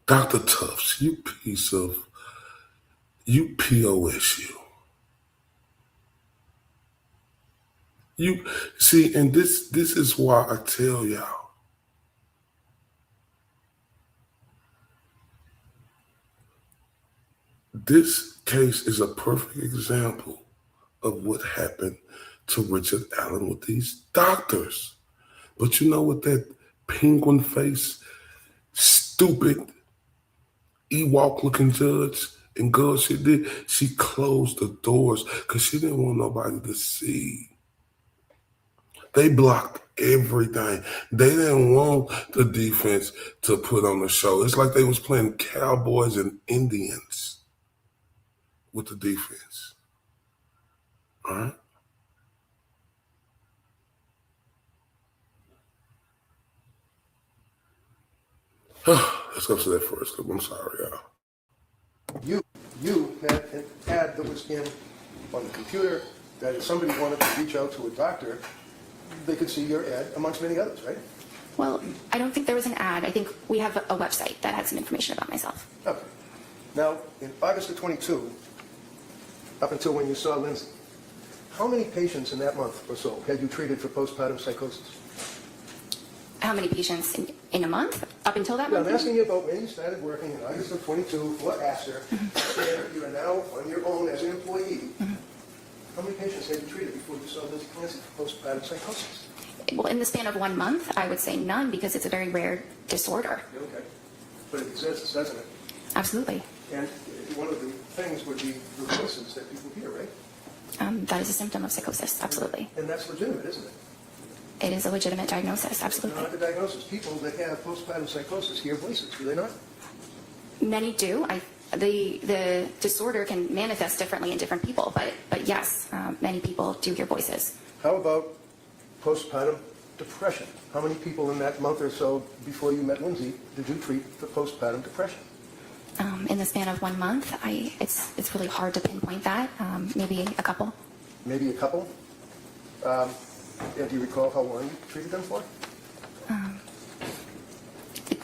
Dr. Tufts, you piece of, you POSU. You see, and this is why I tell y'all, this case is a perfect example of what happened to Richard Allen with these doctors. But you know what that penguin face, stupid, Ewok looking judge and girl she did? She closed the doors because she didn't want nobody to see. They blocked everything. They didn't want the defense to put on the show. It's like they was playing Cowboys and Indians with the defense. All right? Let's go to that first clip. I'm sorry, y'all.
You had an ad that was on the computer that if somebody wanted to reach out to a doctor, they could see your ad amongst many others, right?
Well, I don't think there was an ad. I think we have a website that had some information about myself.
Okay. Now, in August of 22, up until when you saw Lindsay, how many patients in that month or so had you treated for postpartum psychosis?
How many patients in a month up until that month?
I'm asking you about when you started working in August of 22 for Astor, and you are now on your own as an employee. How many patients had you treated before you saw Lindsay Clancy for postpartum psychosis?
Well, in the span of 1 month, I would say none because it's a very rare disorder.
Okay. But it exists, doesn't it?
Absolutely.
And one of the things would be the voices that people hear, right?
That is a symptom of psychosis, absolutely.
And that's legitimate, isn't it?
It is a legitimate diagnosis, absolutely.
Not the diagnosis. People that have postpartum psychosis hear voices, do they not?
Many do. The disorder can manifest differently in different people, but yes, many people do hear voices.
How about postpartum depression? How many people in that month or so before you met Lindsay did you treat for postpartum depression?
In the span of 1 month, it's really hard to pinpoint that. Maybe a couple.
Maybe a couple? And do you recall how long you treated them for?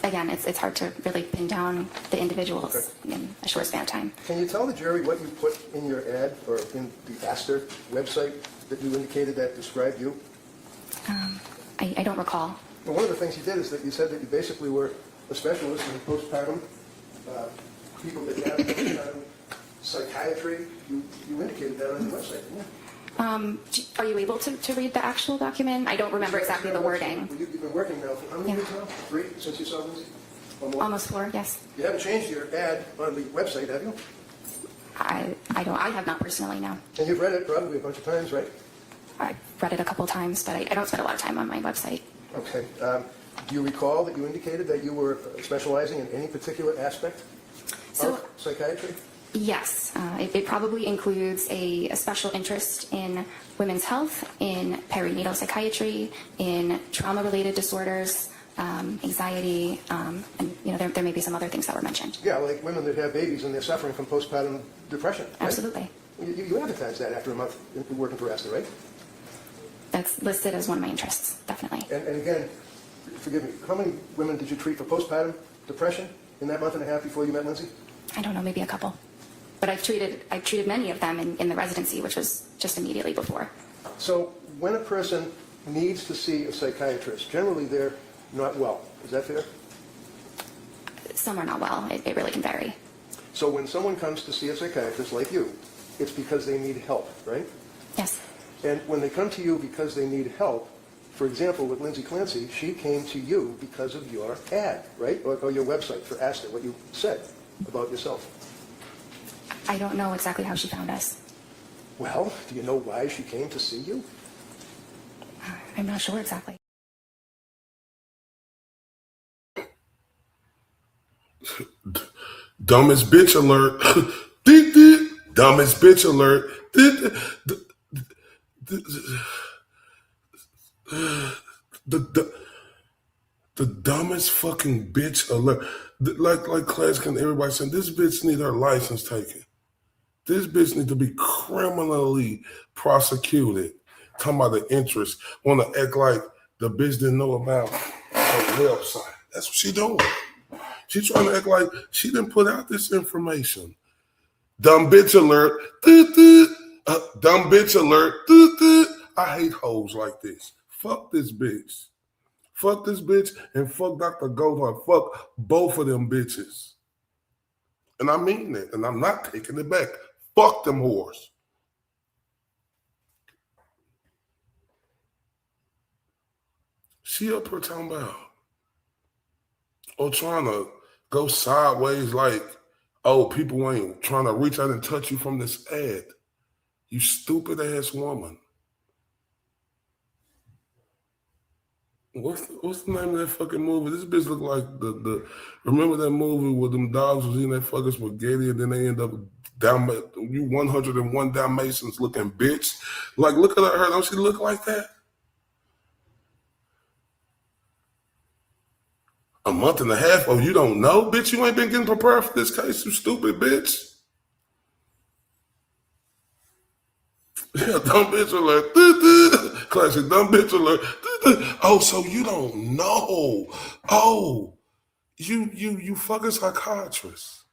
Again, it's hard to really pin down the individuals in a short span of time.
Can you tell the jury what you put in your ad or in the Astor website that you indicated that described you?
I don't recall.
Well, one of the things you did is that you said that you basically were a specialist in postpartum, people that have postpartum psychiatry. You indicated that on your website, didn't you?
Are you able to read the actual document? I don't remember exactly the wording.
Well, you've been working now for how many years now? 3 since you saw Lindsay? Or more?
Almost 4, yes.
You haven't changed your ad on the website, have you?
I have not personally, no.
And you've read it probably a bunch of times, right?
I've read it a couple times, but I don't spend a lot of time on my website.
Okay. Do you recall that you indicated that you were specializing in any particular aspect of psychiatry?
Yes. It probably includes a special interest in women's health, in perinatal psychiatry, in trauma-related disorders, anxiety, and there may be some other things that were mentioned.
Yeah, like women that have babies and they're suffering from postpartum depression. Right?
Absolutely.
You advertised that after a month working for Astor, right?
That's listed as one of my interests, definitely.
And again, forgive me, how many women did you treat for postpartum depression in that month and a half before you met Lindsay?
I don't know, maybe a couple. But I've treated many of them in the residency, which was just immediately before.
So when a person needs to see a psychiatrist, generally they're not well. Is that fair?
Some are not well. It really can vary.
So when someone comes to see a psychiatrist like you, it's because they need help, right?
Yes.
And when they come to you because they need help, for example, with Lindsay Clancy, she came to you because of your ad, right? Or your website for Astor, what you said about yourself.
I don't know exactly how she found us.
Well, do you know why she came to see you?
I'm not sure exactly.
Dumbest bitch alert. Dumbest bitch alert. The dumbest fucking bitch alert. Like Class can everybody saying, this bitch need her license taken. This bitch need to be criminally prosecuted. Talking about the interest. Want to act like the bitch didn't know about her website. That's what she doing. She trying to act like she didn't put out this information. Dumb bitch alert. Dumb bitch alert. I hate hoes like this. Fuck this bitch. Fuck this bitch and fuck Dr. Goldhart. Fuck both of them bitches. And I mean it, and I'm not taking it back. Fuck them whores. She up here talking about, or trying to go sideways like, oh, people ain't trying to reach out and touch you from this ad. You stupid ass woman. What's the name of that fucking movie? This bitch look like the remember that movie where them dogs was eating that fucking spaghetti and then they end up you 101 Dalmatians looking bitch. Like, look at her. Don't she look like that? A month and a half? Oh, you don't know? Bitch, you ain't been getting prepared for this case, you stupid bitch. Yeah, dumb bitch alert. Classic dumb bitch alert. Oh, so you don't know. Oh, you fucking psychiatrist.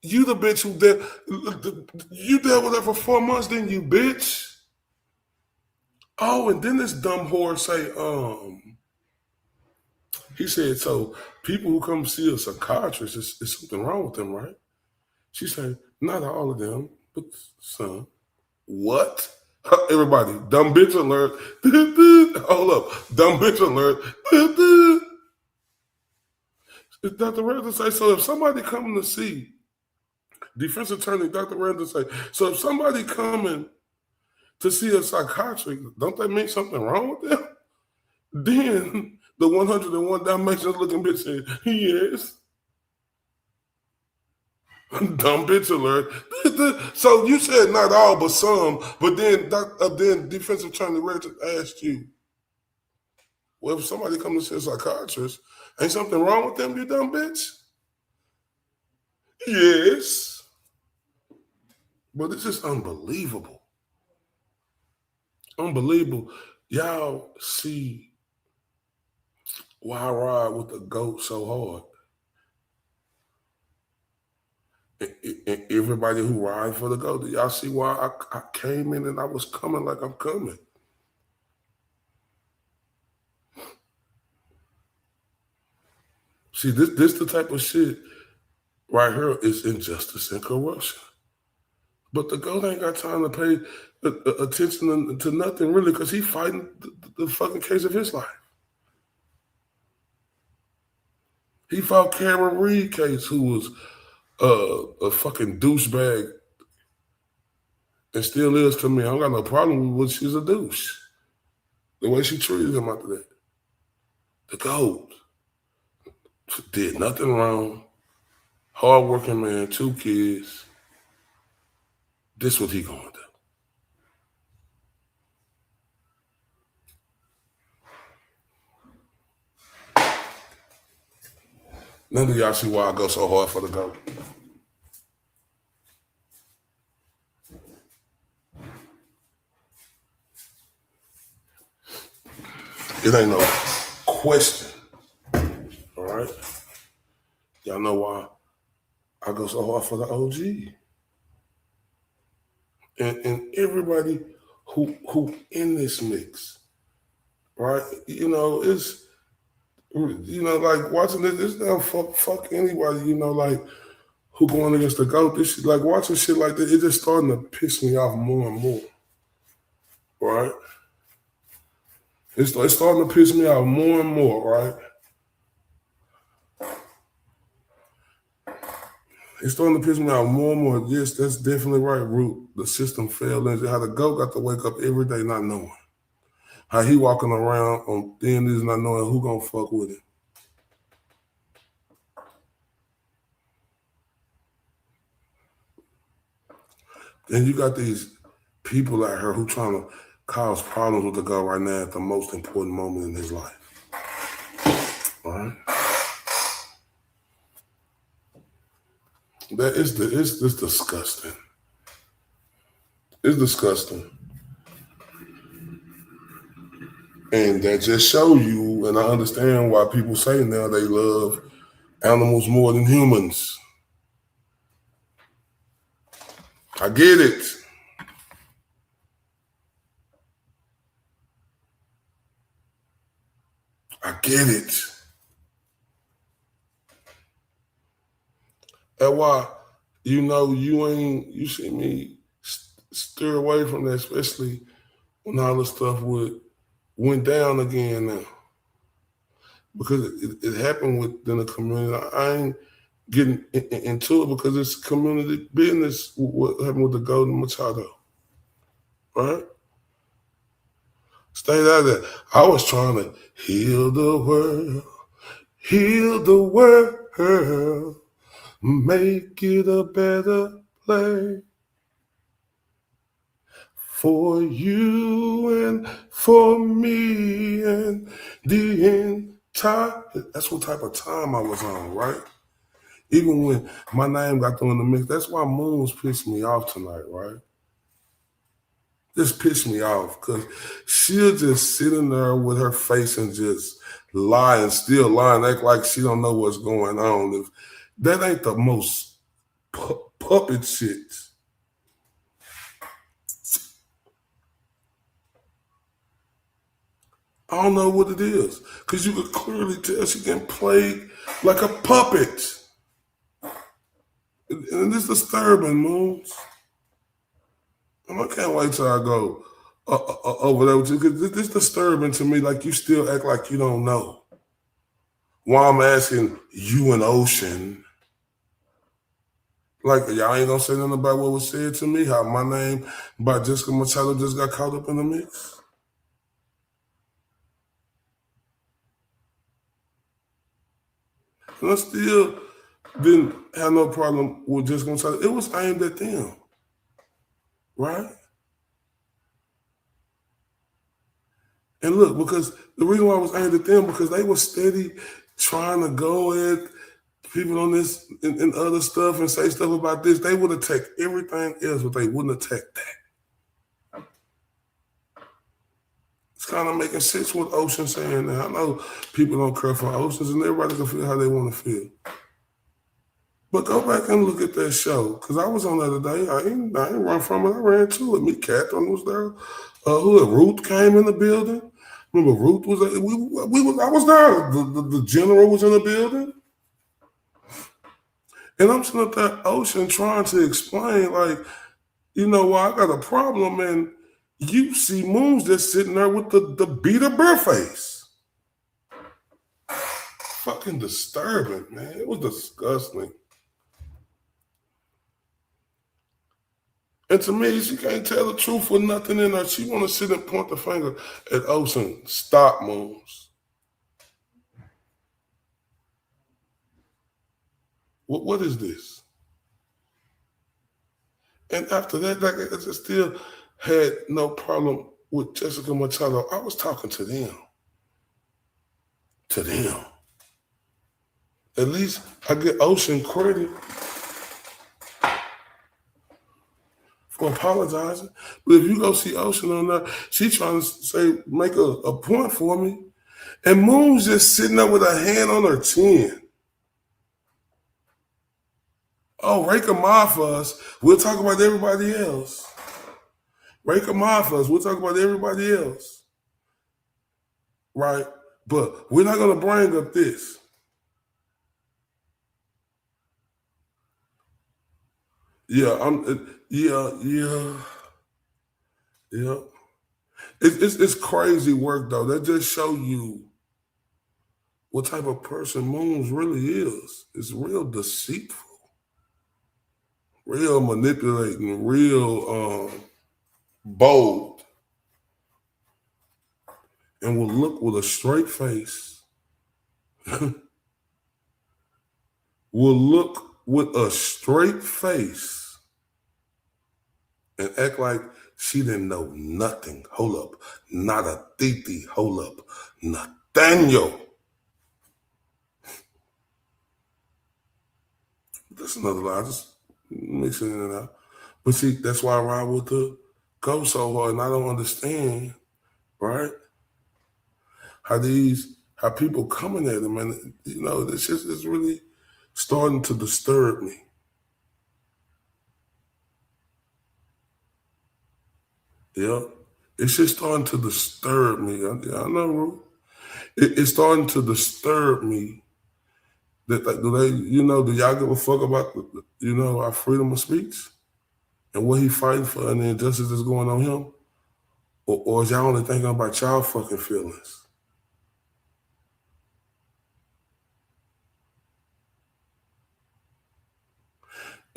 You the bitch who did, you dealt with her for 4 months, didn't you, bitch? Oh, and then this dumb whore say, he said, so people who come see a psychiatrist, is something wrong with them, right? She said, not all of them, but some. What? Everybody, dumb bitch alert. Hold up, dumb bitch alert. Dr. Reddington say, so if somebody coming to see, defense attorney Dr. Reddington say, so if somebody coming to see a psychiatrist, don't that mean something wrong with them? Then the 101 Dalmatians looking bitch said, yes. Dumb bitch alert. So you said not all, but some. But then defensive attorney Reddington asked you, well, if somebody come to see a psychiatrist, ain't something wrong with them, you dumb bitch? Yes. But it's just unbelievable. Unbelievable. Y'all see why I ride with the GOAT so hard. And everybody who ride for the GOAT, y'all see why I came in and I was coming like I'm coming. See, this the type of shit right here is injustice and corruption. But the GOAT ain't got time to pay attention to nothing really because he fighting the fucking case of his life. He fought Kevin Reed case, who was a fucking douchebag and still is to me. I don't got no problem with what she's a douche. The way she treated him after that. The GOAT did nothing wrong. Hardworking man, 2 kids. This what he gonna do. None of y'all see why I go so hard for the GOAT. It ain't no question. All right? Y'all know why I go so hard for the OG. And everybody who in this mix, right? You know, it's, you know, like watching this, it's not fuck anybody, you know, like who going against the GOAT. This shit, like watching shit like that, it's just starting to piss me off more and more, right? It's starting to piss me off more and more, right? It's starting to piss me off more and more. Yes, that's definitely right, Root. The system failed. And how the GOAT got to wake up every day not knowing. How he walking around on thin is not knowing who gonna fuck with him. Then you got these people out here who trying to cause problems with the GOAT right now at the most important moment in his life. All right? It's disgusting. It's disgusting. And that just show you, and I understand why people say now they love animals more than humans. I get it. I get it. That's why, you know, you see me steer away from that, especially when all this stuff went down again now. Because it happened within the community. I ain't getting into it because it's community business, what happened with the Golden Machado. Right? Stay out there. I was trying to heal the world, make it a better place for you and for me and the Ty, that's what type of time I was on, right? Even when my name got thrown in the mix, that's why Moons pissed me off tonight, right? Just pissed me off because she'll just sit in there with her face and just lie and still lie and act like she don't know what's going on. If that ain't the most puppet shit. I don't know what it is because you could clearly tell she getting played like a puppet. And it's disturbing, Moons. And I can't wait till I go over there with you because this disturbing to me. Like you still act like you don't know. Why I'm asking you and Ocean. Like y'all ain't gonna say nothing about what was said to me. How my name by Jessica Machado just got caught up in the mix. And I still didn't have no problem with Jessica Machado. It was aimed at them, right? And look, because the reason why I was aimed at them because they were steady trying to go at people on this and other stuff and say stuff about this. They would attack everything else, but they wouldn't attack that. It's kind of making sense what Ocean's saying now. I know people don't care for Oceans and everybody can feel how they want to feel. But go back and look at that show. Because I was on the other day. I ain't run from it. I ran to it. Me, Catherine was there. Ruth came in the building. Remember, Ruth was there. I was there. The general was in the building. And I'm sitting at that Ocean trying to explain, like, you know, I got a problem. And you see Moons just sitting there with the beat of bare face. Fucking disturbing, man. It was disgusting. And to me, she can't tell the truth with nothing in her. She want to sit and point the finger at Ocean. Stop, Moons. What is this? And after that, like, I just still had no problem with Jessica Machado. I was talking to them. To them. At least I get Ocean credit for apologizing. But if you go see Ocean on that, she trying to make a point for me. And Moon's just sitting there with her hand on her chin. Oh, rake them off for us. We'll talk about everybody else. Rake them off for us. We'll talk about everybody else. Right? But we're not going to bring up this. Yeah, yeah. It's crazy work though. That just show you what type of person Moons really is. It's real deceitful, real manipulating, real bold, and will look with a straight face. Will look with a straight face and act like she didn't know nothing. Hold up. Not a titi. Hold up. Nathaniel. That's another lie. Just mixing it in and out. But see, that's why I ride with the go so hard. And I don't understand, right? How people coming at them. And, you know, this shit is really starting to disturb me. Yeah, it's just starting to disturb me. I know, Ruth. It's starting to disturb me. Do y'all give a fuck about, our freedom of speech and what he fighting for and the injustice that's going on him? Or is y'all only thinking about y'all fucking feelings?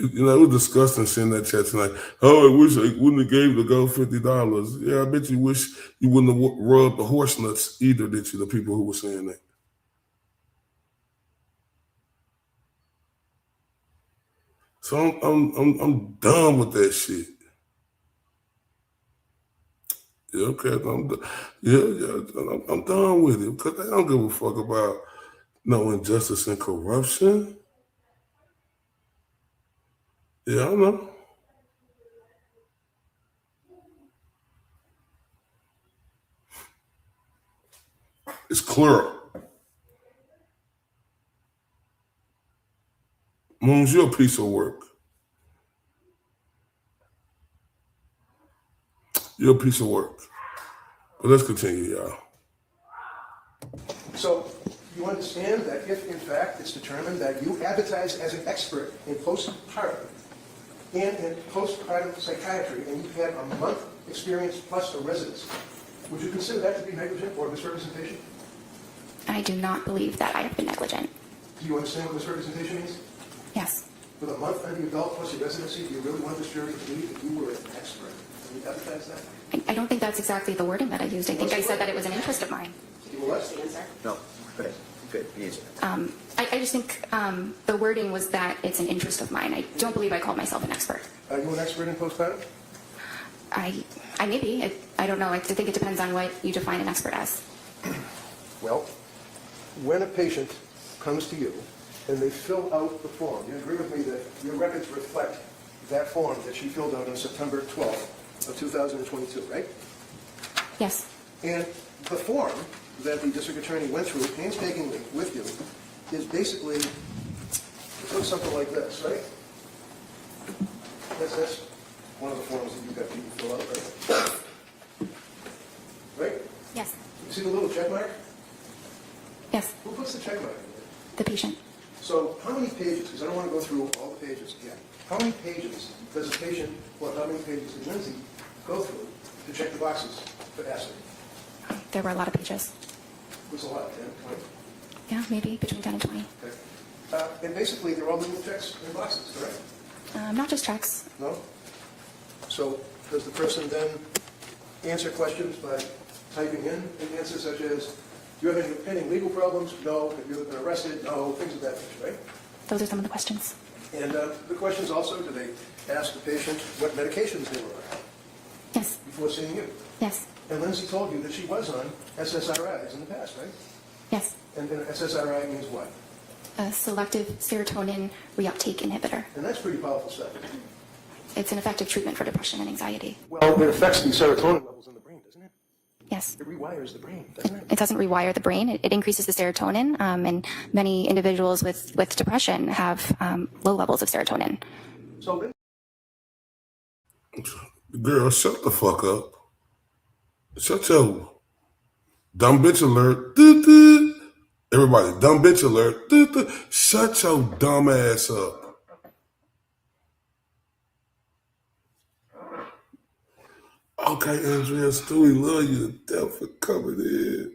It was disgusting seeing that chat tonight. Oh, I wish I wouldn't have gave the girl $50. Yeah, I bet you wish you wouldn't have rubbed the horse nuts either, did you, the people who were saying that? So I'm done with that shit. Yeah, okay, I'm done with it because they don't give a fuck about no injustice and corruption. Yeah, I know. It's clear. Moons, you're a piece of work. You're a piece of work. But let's continue, y'all.
So you understand that if, in fact, it's determined that you advertise as an expert in postpartum and in postpartum psychiatry, and you've had a month experience plus a residency, would you consider that to be negligent or misrepresentation?
I do not believe that I have been negligent.
Do you understand what misrepresentation means?
Yes.
With a month under your belt plus your residency, do you really want this jury to believe that you were an expert? Can you advertise that?
I don't think that's exactly the wording that I used. I think I said that it was an interest of mine.
You were what?
No. Good. Good. Easy.
I just think the wording was that it's an interest of mine. I don't believe I called myself an expert.
Are you an expert in postpartum?
I may be. I don't know. I think it depends on what you define an expert as.
Well, when a patient comes to you and they fill out the form, you agree with me that your records reflect that form that she filled out on September 12th of 2022, right?
Yes.
And the form that the district attorney went through painstakingly with you is basically, it looks something like this, right? That's one of the forms that you've got people fill out, right? Right?
Yes.
You see the little check mark?
Yes.
Who puts the check mark in there?
The patient.
So how many pages, because I don't want to go through all the pages again, how many pages does a patient, well, how many pages did Lindsay go through to check the boxes for acid?
There were a lot of pages.
It was a lot, 10, 20?
Yeah, maybe between 10 and 20.
Okay. And basically, they're all little checks in boxes, correct?
Not just checks.
No? So does the person then answer questions by typing in an answer such as, do you have any pending legal problems? No. Have you ever been arrested? No. Things of that nature, right?
Those are some of the questions.
And the questions also, do they ask the patient what medications they were on?
Yes.
Before seeing you?
Yes.
And Lindsay told you that she was on SSRIs in the past, right?
Yes.
And SSRI means what?
A selective serotonin reuptake inhibitor.
And that's pretty powerful stuff.
It's an effective treatment for depression and anxiety.
Well, it affects the serotonin levels in the brain, doesn't it?
Yes.
It rewires the brain, doesn't it?
It doesn't rewire the brain. It increases the serotonin, and many individuals with depression have low levels of serotonin.
So,
girl, shut the fuck up. Shut your dumb bitch alert. Everybody, dumb bitch alert. Shut your dumb ass up. Okay, Andrea Stewie, love you to death for coming in.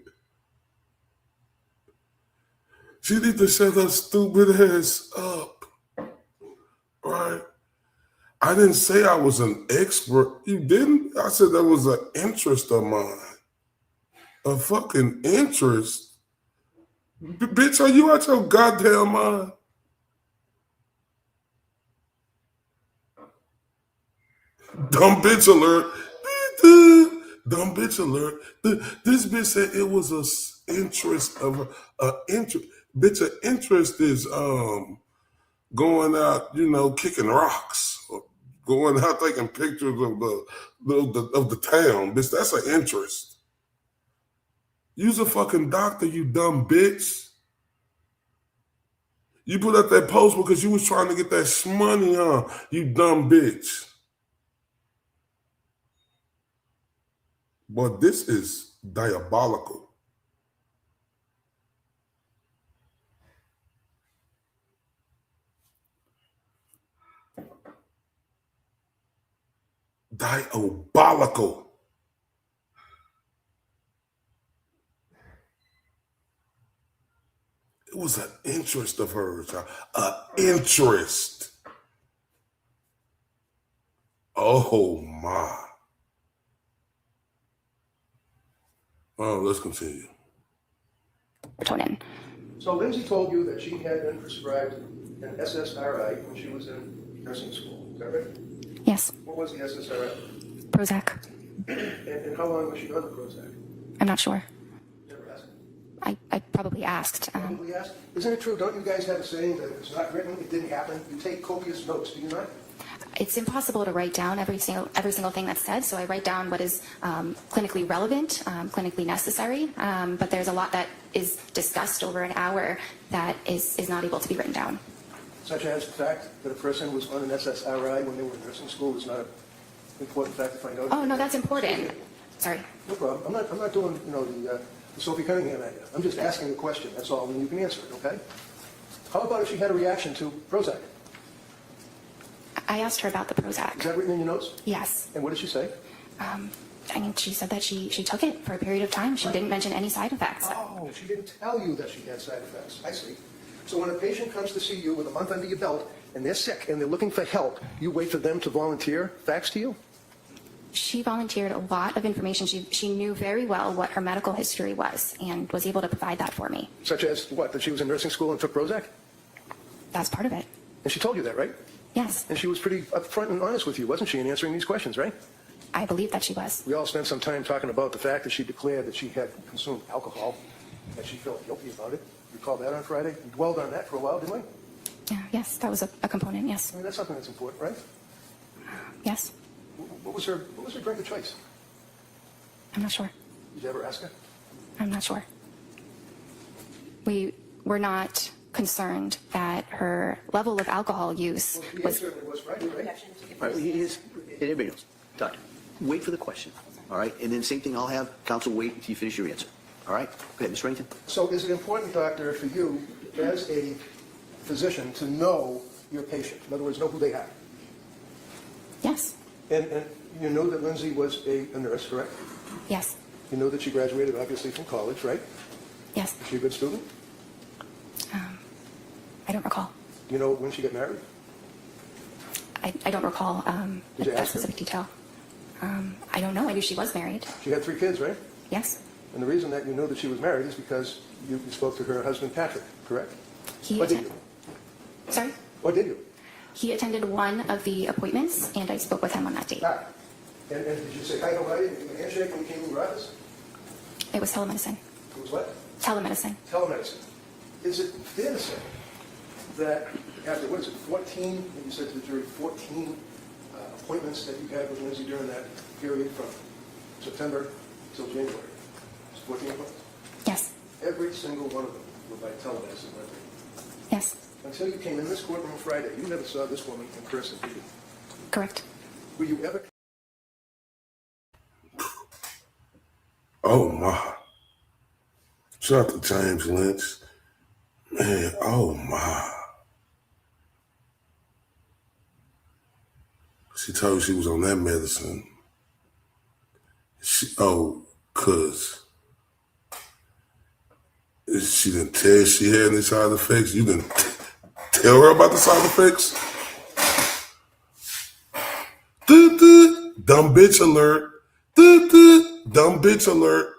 She need to shut her stupid ass up. Right? I didn't say I was an expert. You didn't? I said that was an interest of mine. A fucking interest? Bitch, are you out your goddamn mind? Dumb bitch alert. Dumb bitch alert. This bitch said it was a interest of a interest. Bitch, an interest is going out, you know, kicking rocks, or going out taking pictures of the town. Bitch, that's an interest. Use a fucking doctor, you dumb bitch. You put up that post because you was trying to get that shmoney, huh? You dumb bitch. But this is diabolical. Diabolical. It was an interest of hers, an interest. Oh my. Oh, let's continue.
Serotonin.
So Lindsay told you that she had been prescribed an SSRI when she was in nursing school. Is that right?
Yes.
What was the SSRI?
Prozac.
And how long was she on the Prozac?
I'm not sure.
Never asked.
I probably asked.
Probably asked. Isn't it true? Don't you guys have a saying that if it's not written, it didn't happen? You take copious notes, do you not?
It's impossible to write down every single thing that's said, so I write down what is clinically relevant, clinically necessary, but there's a lot that is discussed over an hour that is not able to be written down.
Such as the fact that a person was on an SSRI when they were in nursing school is not an important fact to find out.
Oh, no, that's important. Sorry.
No problem. I'm not doing, the Sophie Cunningham at you. I'm just asking a question, that's all, and you can answer it, okay? How about if she had a reaction to Prozac?
I asked her about the Prozac.
Is that written in your notes?
Yes.
And what did she say?
She said that she took it for a period of time. She didn't mention any side effects.
Oh, she didn't tell you that she had side effects. I see. So when a patient comes to see you with a month under your belt and they're sick and they're looking for help, you wait for them to volunteer facts to you?
She volunteered a lot of information. She knew very well what her medical history was and was able to provide that for me.
Such as what? That she was in nursing school and took Prozac?
That's part of it.
And she told you that, right?
Yes.
And she was pretty upfront and honest with you, wasn't she, in answering these questions, right?
I believe that she was.
We all spent some time talking about the fact that she declared that she had consumed alcohol, that she felt guilty about it. You called that on Friday? We dwelled on that for a while, didn't we?
Yes, that was a component, yes.
I mean, that's something that's important, right?
Yes.
What was her drink of choice?
I'm not sure.
Did you ever ask her?
I'm not sure. We were not concerned that her level of alcohol use was...
certainly was Friday, right?
All right, everybody knows. Doctor, wait for the question, all right? And then same thing, I'll have counsel wait until you finish your answer, all right? Go ahead, Mr. Reddington.
So is it important, doctor, for you as a physician to know your patient? In other words, know who they are?
Yes.
And you know that Lindsay was a nurse, correct?
Yes.
You know that she graduated, obviously, from college, right?
Yes.
Is she a good student?
I don't recall.
You know when she got married?
I don't recall
Did you
that
ask her?
specific detail. I don't know. I knew she was married.
She had 3 kids, right?
Yes.
And the reason that you know that she was married is because you spoke to her husband, Patrick, correct?
He
Or did you?
Sorry?
Or did you?
He attended one of the appointments, and I spoke with him on that date.
Ah. And did you say hi, how are you? Did you handshake when you came to your office?
It was telemedicine.
It was what?
Telemedicine.
Telemedicine. Is it fair to say that after, 14, you said to the jury, 14 appointments that you had with Lindsay during that period from September till January? It's 14 appointments?
Yes.
Every single one of them were by telemedicine, weren't they?
Yes.
Until you came in this courtroom Friday, you never saw this woman in person, did you?
Correct.
Were you ever...
Oh my. Shout out to James Lynch. Man, oh my. She told you she was on that medicine. Cause she didn't tell you she had any side effects. You didn't tell her about the side effects. Dumb bitch alert. Dumb bitch alert.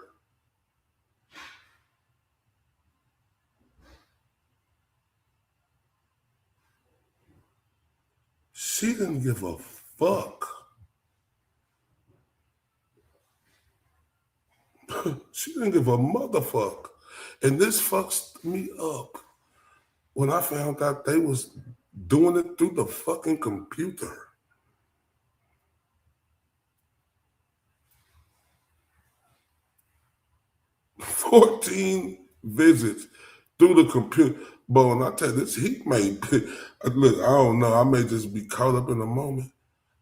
She didn't give a fuck. She didn't give a motherfuck. And this fucks me up when I found out they was doing it through the fucking computer. "14 visits through the computer." But when I tell you this, he may, look, I don't know, I may just be caught up in the moment,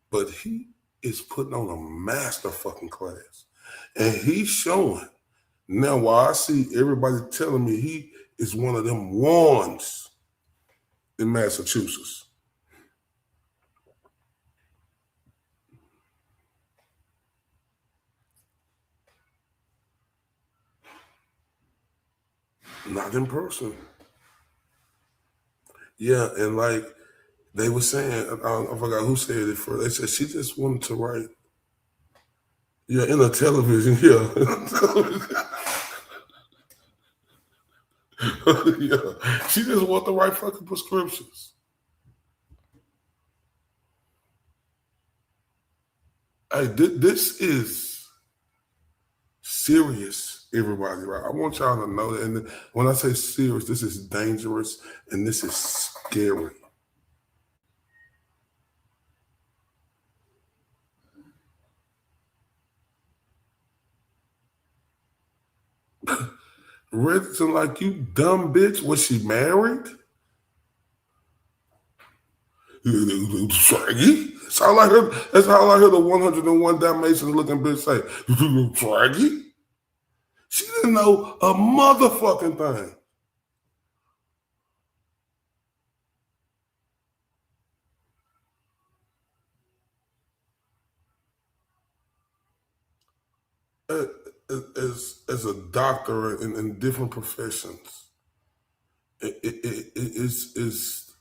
but he is putting on a master fucking class. And he's showing. Now, while I see everybody telling me he is one of them ones in Massachusetts. Not in person. Yeah, and like they were saying, I forgot who said it first. They said she just wanted to write. Yeah, in a television, yeah. Yeah, she just wanted to write fucking prescriptions. Hey, this is serious, everybody, right? I want y'all to know that. And when I say serious, this is dangerous and this is scary. Reddington, like, you dumb bitch. Was she married? Shaggy? That's how I heard the 101 Dalmatians looking bitch say, Shaggy? She didn't know a motherfucking thing. As a doctor in different professions, it's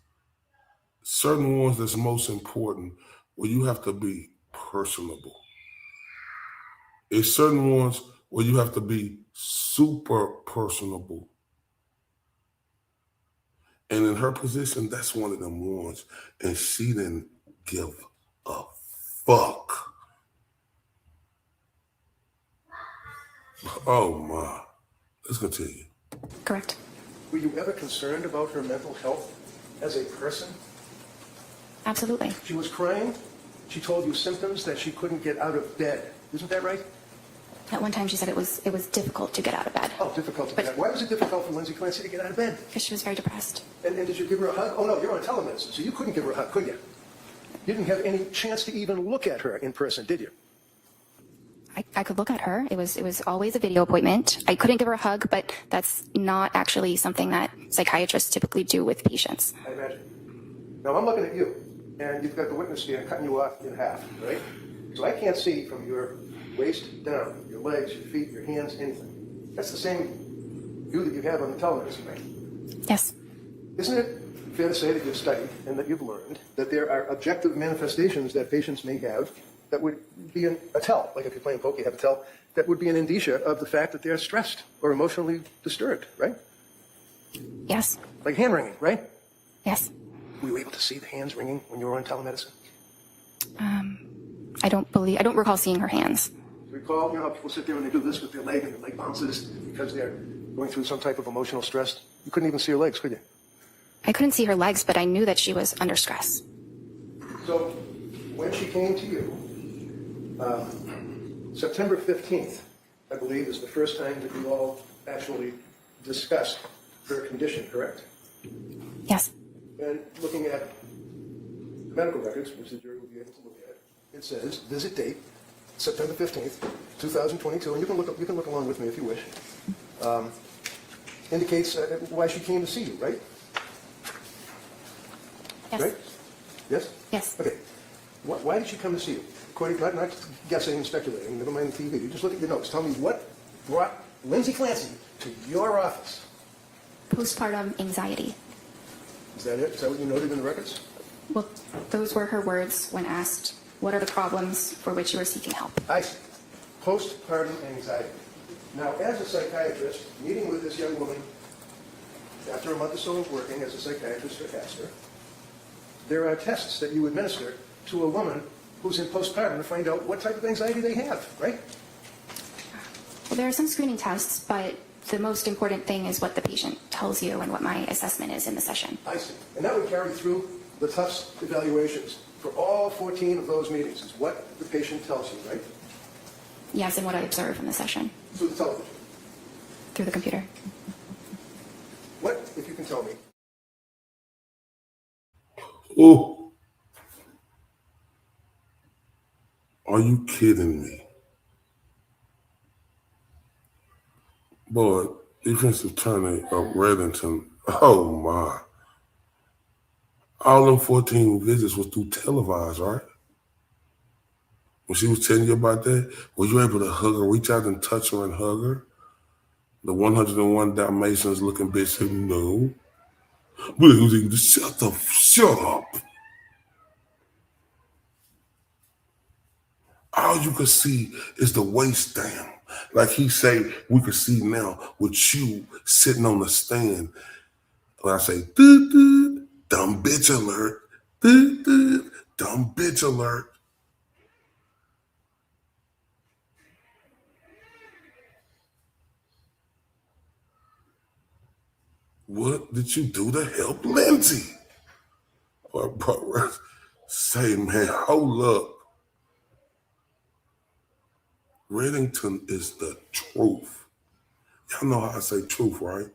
certain ones that's most important where you have to be personable. It's certain ones where you have to be super personable. And in her position, that's one of them ones. And she didn't give a fuck. Oh my. Let's continue.
Correct.
Were you ever concerned about her mental health as a person?
Absolutely.
She was crying. She told you symptoms that she couldn't get out of bed. Isn't that right?
At one time she said it was difficult to get out of bed.
Oh, difficult to get out. Why was it difficult for Lindsay Clancy to get out of bed?
Because she was very depressed.
And did you give her a hug? Oh no, you're on telemedicine, so you couldn't give her a hug, could you? You didn't have any chance to even look at her in person, did you?
I could look at her. It was always a video appointment. I couldn't give her a hug, but that's not actually something that psychiatrists typically do with patients.
I imagine. Now I'm looking at you, and you've got the witness stand cutting you off in half, right? So I can't see from your waist down, your legs, your feet, your hands, anything. That's the same view that you have on the telemedicine, right?
Yes.
Isn't it fair to say that you've studied and that you've learned that there are objective manifestations that patients may have that would be a tell, like if you're playing poker, you have a tell, that would be an indicia of the fact that they're stressed or emotionally disturbed, right?
Yes.
Like hand wringing, right?
Yes.
Were you able to see the hands wringing when you were on telemedicine?
I don't recall seeing her hands.
Recall, you know how people sit there and they do this with their leg and their leg bounces because they're going through some type of emotional stress? You couldn't even see her legs, could you?
I couldn't see her legs, but I knew that she was under stress.
So when she came to you, September 15th, I believe, is the first time that you all actually discussed her condition, correct?
Yes.
And looking at the medical records, which the jury will be able to look at, it says, visit date, September 15th, 2022, and you can look along with me if you wish, indicates why she came to see you, right?
Yes.
Right? Yes?
Yes.
Okay. Why did she come to see you? According, not guessing and speculating, never mind the TV, you just look at your notes. Tell me what brought Lindsay Clancy to your office.
Postpartum anxiety.
Is that it? Is that what you noted in the records?
Well, those were her words when asked, what are the problems for which you are seeking help?
I see. Postpartum anxiety. Now, as a psychiatrist, meeting with this young woman after a month or so of working as a psychiatrist or pastor, there are tests that you administer to a woman who's in postpartum to find out what type of anxiety they have, right?
Well, there are some screening tests, but the most important thing is what the patient tells you and what my assessment is in the session.
I see. And that would carry through the Tufts evaluations for all 14 of those meetings, is what the patient tells you, right?
Yes, and what I observe in the session.
Through the television?
Through the computer.
What, if you can tell me?
Oh. Are you kidding me? Boy, defensive attorney of Reddington, oh my. All them 14 visits was through televised, right? When she was telling you about that, were you able to hug her, reach out and touch her and hug her? The 101 Dalmatians looking bitch said no. Shut up. All you could see is the waist down. Like he say, we could see now with you sitting on the stand. When I say, dumb bitch alert, dumb bitch alert. What did you do to help Lindsay? Bro, say, man, hold up. Reddington is the truth. Y'all know how I say truth, right?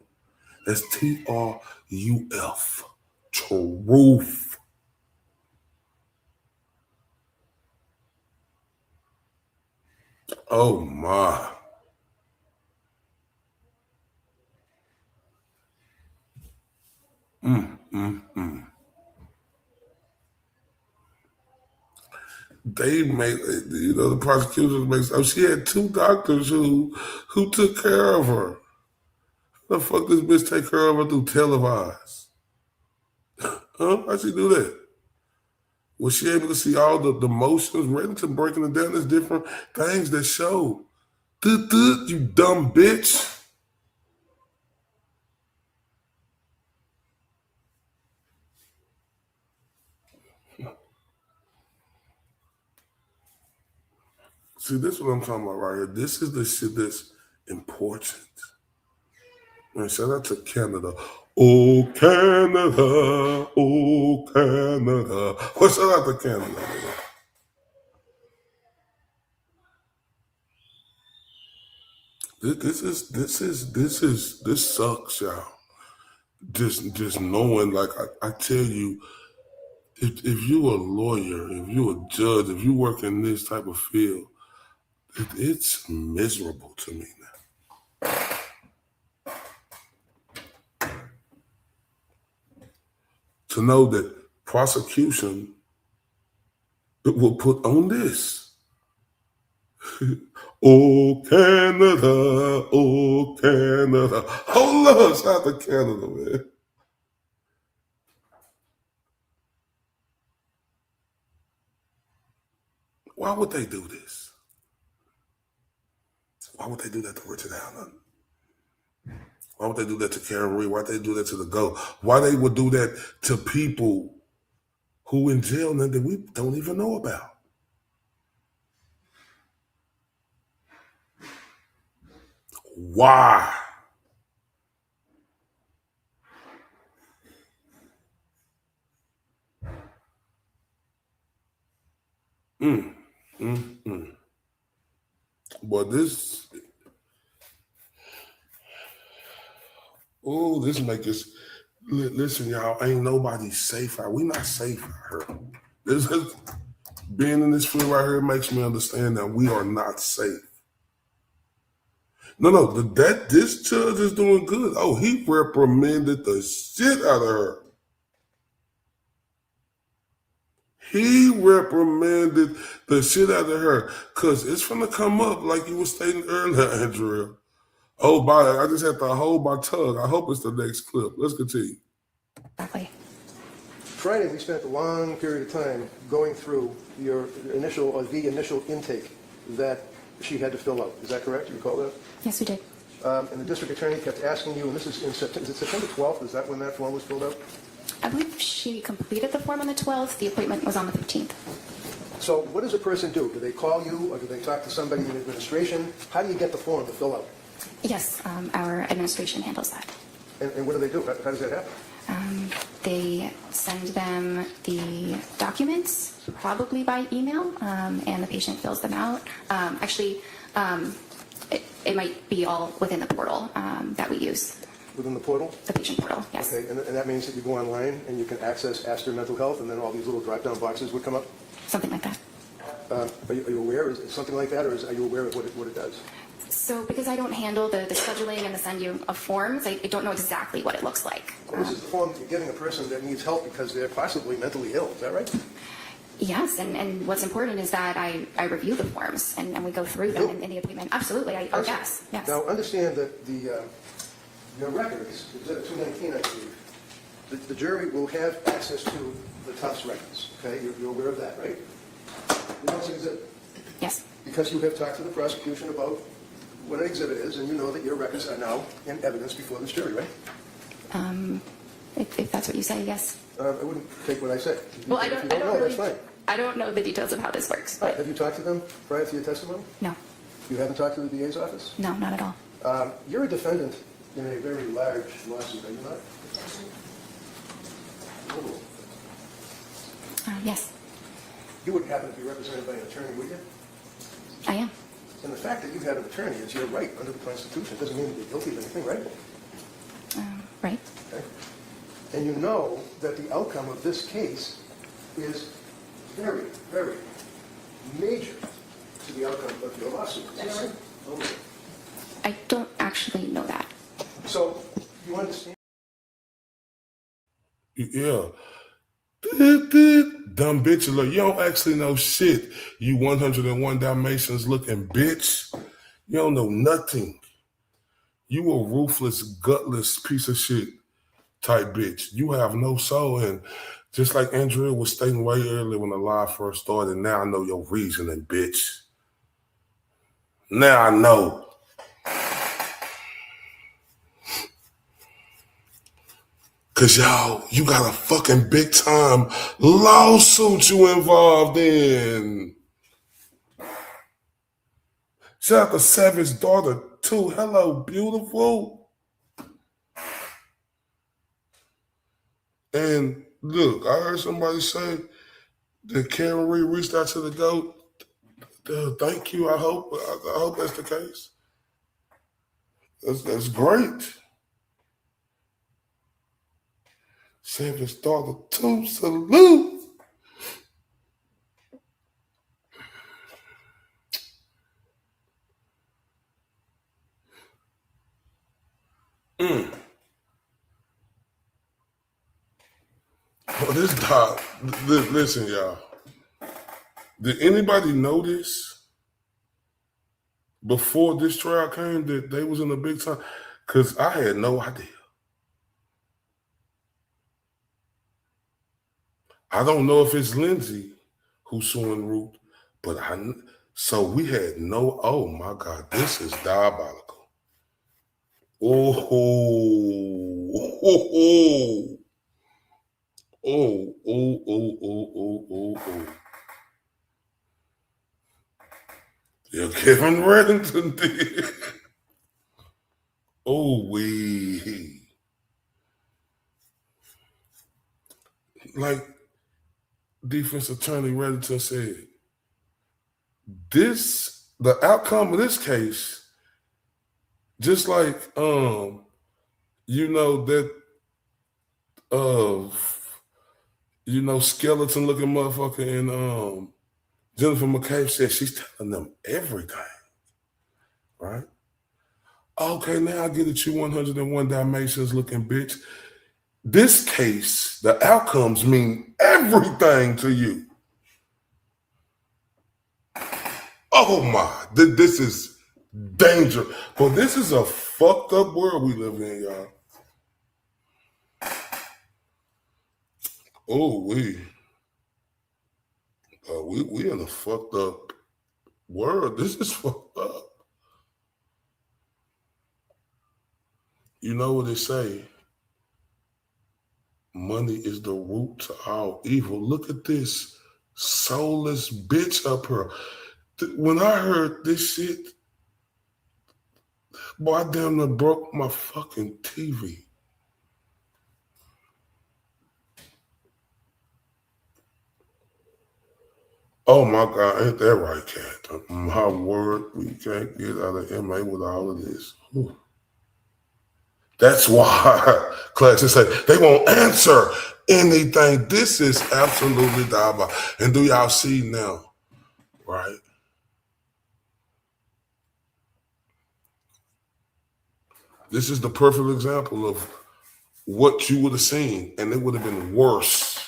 That's T-R-U-F. Truth. Oh, my. They made, the prosecutors make, so she had 2 doctors who took care of her. The fuck this bitch take care of her through televised? Huh? How'd she do that? Was she able to see all the motions? Reddington breaking it down as different things that show. You dumb bitch. See, this is what I'm talking about right here. This is the shit that's important. Man, shout out to Canada. Oh, Canada. Oh, Canada. Well, shout out to Canada, man. This sucks, y'all. Just knowing, like I tell you, if you a lawyer, if you a judge, if you work in this type of field, it's miserable to me now. To know that prosecution will put on this. Oh, Canada, oh, Canada. Hold on, shout out to Canada, man. Why would they do this? Why would they do that to Richard Allen? Why would they do that to Karen Reed? Why would they do that to the GOAT? Why they would do that to people who in jail now that we don't even know about? Why? But this, this make us, listen, y'all, ain't nobody safe out. We not safe out here. Being in this field right here makes me understand that we are not safe. No, this judge is doing good. Oh, he reprimanded the shit out of her. He reprimanded the shit out of her because it's going to come up like you were stating earlier, Andrea. Oh, I just have to hold my tongue. I hope it's the next clip. Let's continue.
Exactly.
Friday, we spent a long period of time going through the initial intake that she had to fill out. Is that correct? You recall that?
Yes, we did.
And the district attorney kept asking you, and this is in September, is it September 12th? Is that when that form was filled out?
I believe she completed the form on the 12th. The appointment was on the 15th.
So what does a person do? Do they call you, or do they talk to somebody in administration? How do you get the form to fill out?
Yes, our administration handles that.
And what do they do? How does that happen?
They send them the documents, probably by email, and the patient fills them out. It might be all within the portal that we use.
Within the portal?
The patient portal, yes.
Okay, and that means that you go online and you can access Astor Mental Health, and then all these little drop-down boxes would come up?
Something like that.
Are you aware? Is it something like that, or are you aware of what it does?
So because I don't handle the scheduling and the sending of forms, I don't know exactly what it looks like.
Well, this is the form you're giving a person that needs help because they're possibly mentally ill. Is that right?
Yes, and what's important is that I review the forms and we go through them in the appointment. Absolutely, yes.
Now understand that your records, Exhibit 219, I believe, the jury will have access to the Tufts records. Okay, you're aware of that, right? You know it's an exhibit.
Yes.
Because you have talked to the prosecution about what an exhibit is, and you know that your records are now in evidence before this jury, right?
If that's what you say, yes.
I wouldn't take what I say.
Well,
if you don't know, that's fine.
I don't know the details of how this works. But
Have you talked to them prior to your testimony?
No.
You haven't talked to the DA's office?
No, not at all.
You're a defendant in a very large lawsuit, are you not?
Yes,
You would happen to be represented by an attorney, would you?
I am.
And the fact that you have an attorney is your right under the Constitution. It doesn't mean you're guilty of anything, right?
Right.
Okay. And you know that the outcome of this case is very, very major to the outcome of your lawsuit. Is that right? Okay.
I don't actually know that.
So, you understand?
Yeah. Dumb bitch alert. You don't actually know shit. You 101 Dalmatians looking bitch. You don't know nothing. You a ruthless, gutless piece of shit type bitch. You have no soul. And just like Andrea was stating way earlier when the live first started, now I know your reasoning, bitch. Now I know. Cause y'all, you got a fucking big time lawsuit you involved in. Shout out to Savage daughter too. Hello, beautiful. And look, I heard somebody say that Kevin Reed reached out to the GOAT. Thank you. I hope that's the case. That's great. Savage daughter too. Salute. Well, this dog, listen, y'all. Did anybody notice before this trial came that they was in a big time? Because I had no idea. I don't know if it's Lindsay who's suing Root, but so we had no, oh my God, this is diabolical. Oh. Yeah, Kevin Reddington did. Like defense attorney Reddington said, the outcome of this case, just like skeleton looking motherfucker and Jennifer McCabe said she's telling them everything, right? Okay, now I get it, you 101 Dalmatians looking bitch. This case, the outcomes mean everything to you. Oh my, this is danger. But this is a fucked up world we live in, y'all. We in a fucked up world. This is fucked up. You know what they say? Money is the root to all evil. Look at this soulless bitch up here. When I heard this shit, boy, I damn near broke my fucking TV. Oh my God, ain't that right, Cat? My word, we can't get out of MA with all of this. Whew. That's why classes say they won't answer anything. This is absolutely diabolical. And do y'all see now, right? This is the perfect example of what you would have seen, and it would have been worse.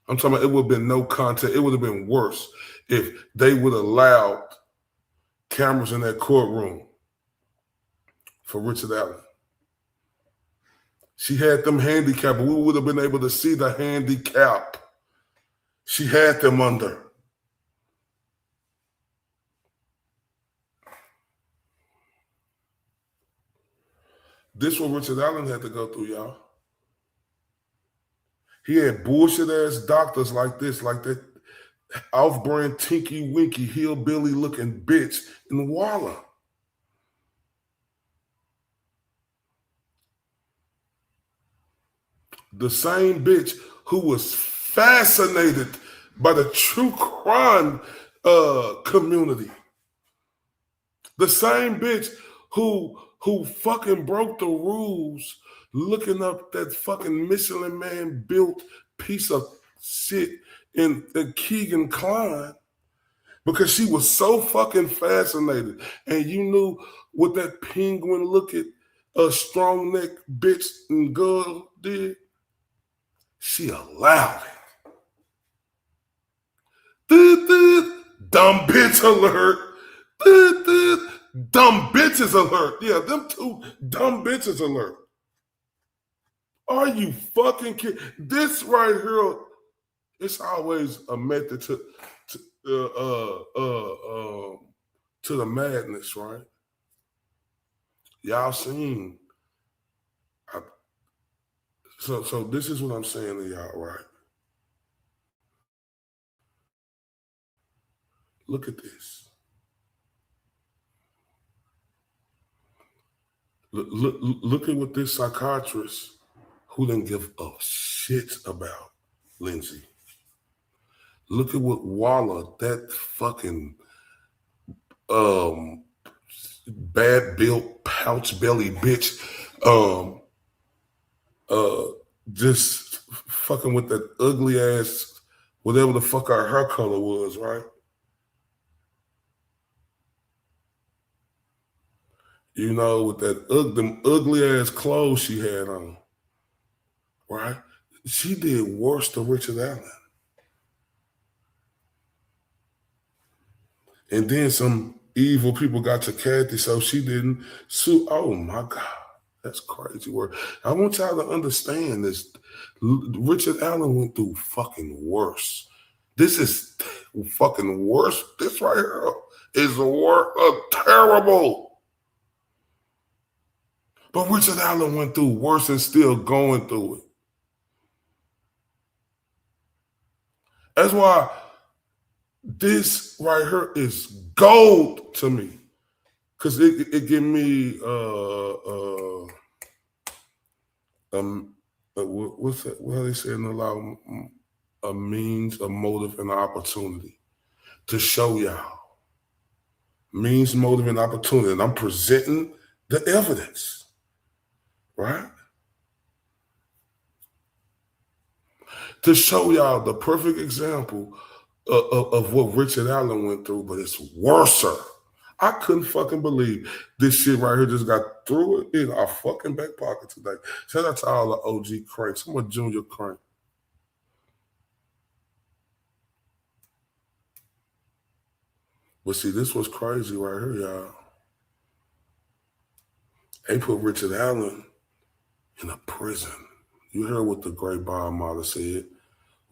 I'm talking about it would have been no content. It would have been worse if they would have allowed cameras in that courtroom for Richard Allen. She had them handicapped, but we would have been able to see the handicap. She had them under. This what Richard Allen had to go through, y'all. He had bullshit-ass doctors like this, like that off-brand tinky-winky, hillbilly-looking bitch in Walla. The same bitch who was fascinated by the true crime community. The same bitch who fucking broke the rules looking up that fucking Michelin man built piece of shit in the Keegan Klein because she was so fucking fascinated. And you knew what that penguin looking strong neck bitch and girl did? She allowed it. Dumb bitch alert. Dumb bitches alert. Yeah, them two dumb bitches alert. Are you fucking kidding? This right here, it's always a method to the madness, right? Y'all seen. So this is what I'm saying to y'all, right? Look at this. Look at what this psychiatrist who didn't give a shit about Lindsay. Look at what Waller, that fucking bad built pouch belly bitch, just fucking with that ugly ass, whatever the fuck our hair color was, right? You know, with that them ugly ass clothes she had on, right? She did worse to Richard Allen. And then some evil people got to Kathy, so she didn't sue. Oh my God, that's crazy work. I want y'all to understand this. Richard Allen went through fucking worse. This is fucking worse. This right here is terrible. But Richard Allen went through worse and still going through it. That's why this right here is gold to me. Because it give me what's that? What are they saying? Allow a means, a motive, and an opportunity to show y'all. Means, motive, and opportunity. And I'm presenting the evidence. Right? To show y'all the perfect example of what Richard Allen went through, but it's worse. I couldn't fucking believe this shit right here just got through it in our fucking back pocket today. Shout out to all the OG cranks. I'm a junior crank. But see, this was crazy right here, y'all. They put Richard Allen in a prison. You heard what the great Bob Marley said.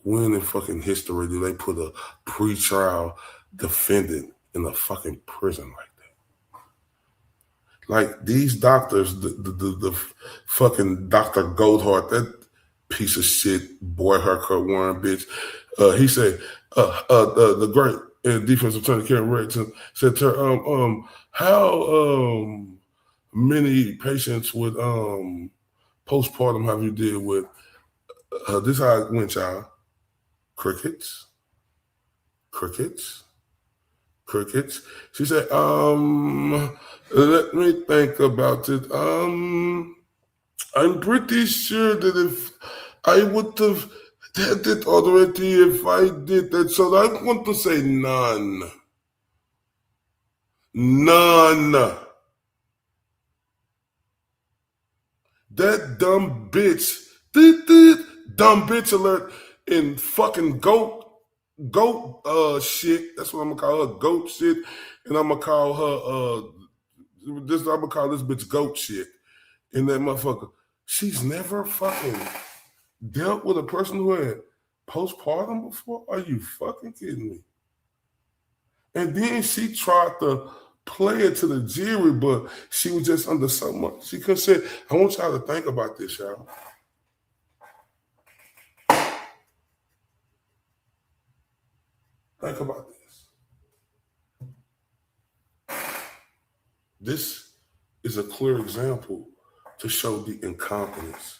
When in fucking history do they put a pre-trial defendant in a fucking prison like that? Like these doctors, the fucking Dr. Goldhart, that piece of shit, boy haircut wearing bitch. He said, the great defensive attorney Kevin Reddington said to her, how many patients with postpartum have you deal with? This how it went, y'all. Crickets. She said, let me think about it. I'm pretty sure that if I would have had it already if I did that. So I want to say none. That dumb bitch, dumb bitch alert in fucking goat shit. That's what I'm gonna call her, goat shit. And I'm gonna call her I'm gonna call this bitch goat shit. And that motherfucker, she's never fucking dealt with a person who had postpartum before? Are you fucking kidding me? And then she tried to play it to the jury, but she was just under so much. She could have said, I want y'all to think about this, y'all. Think about this. This is a clear example to show the incompetence,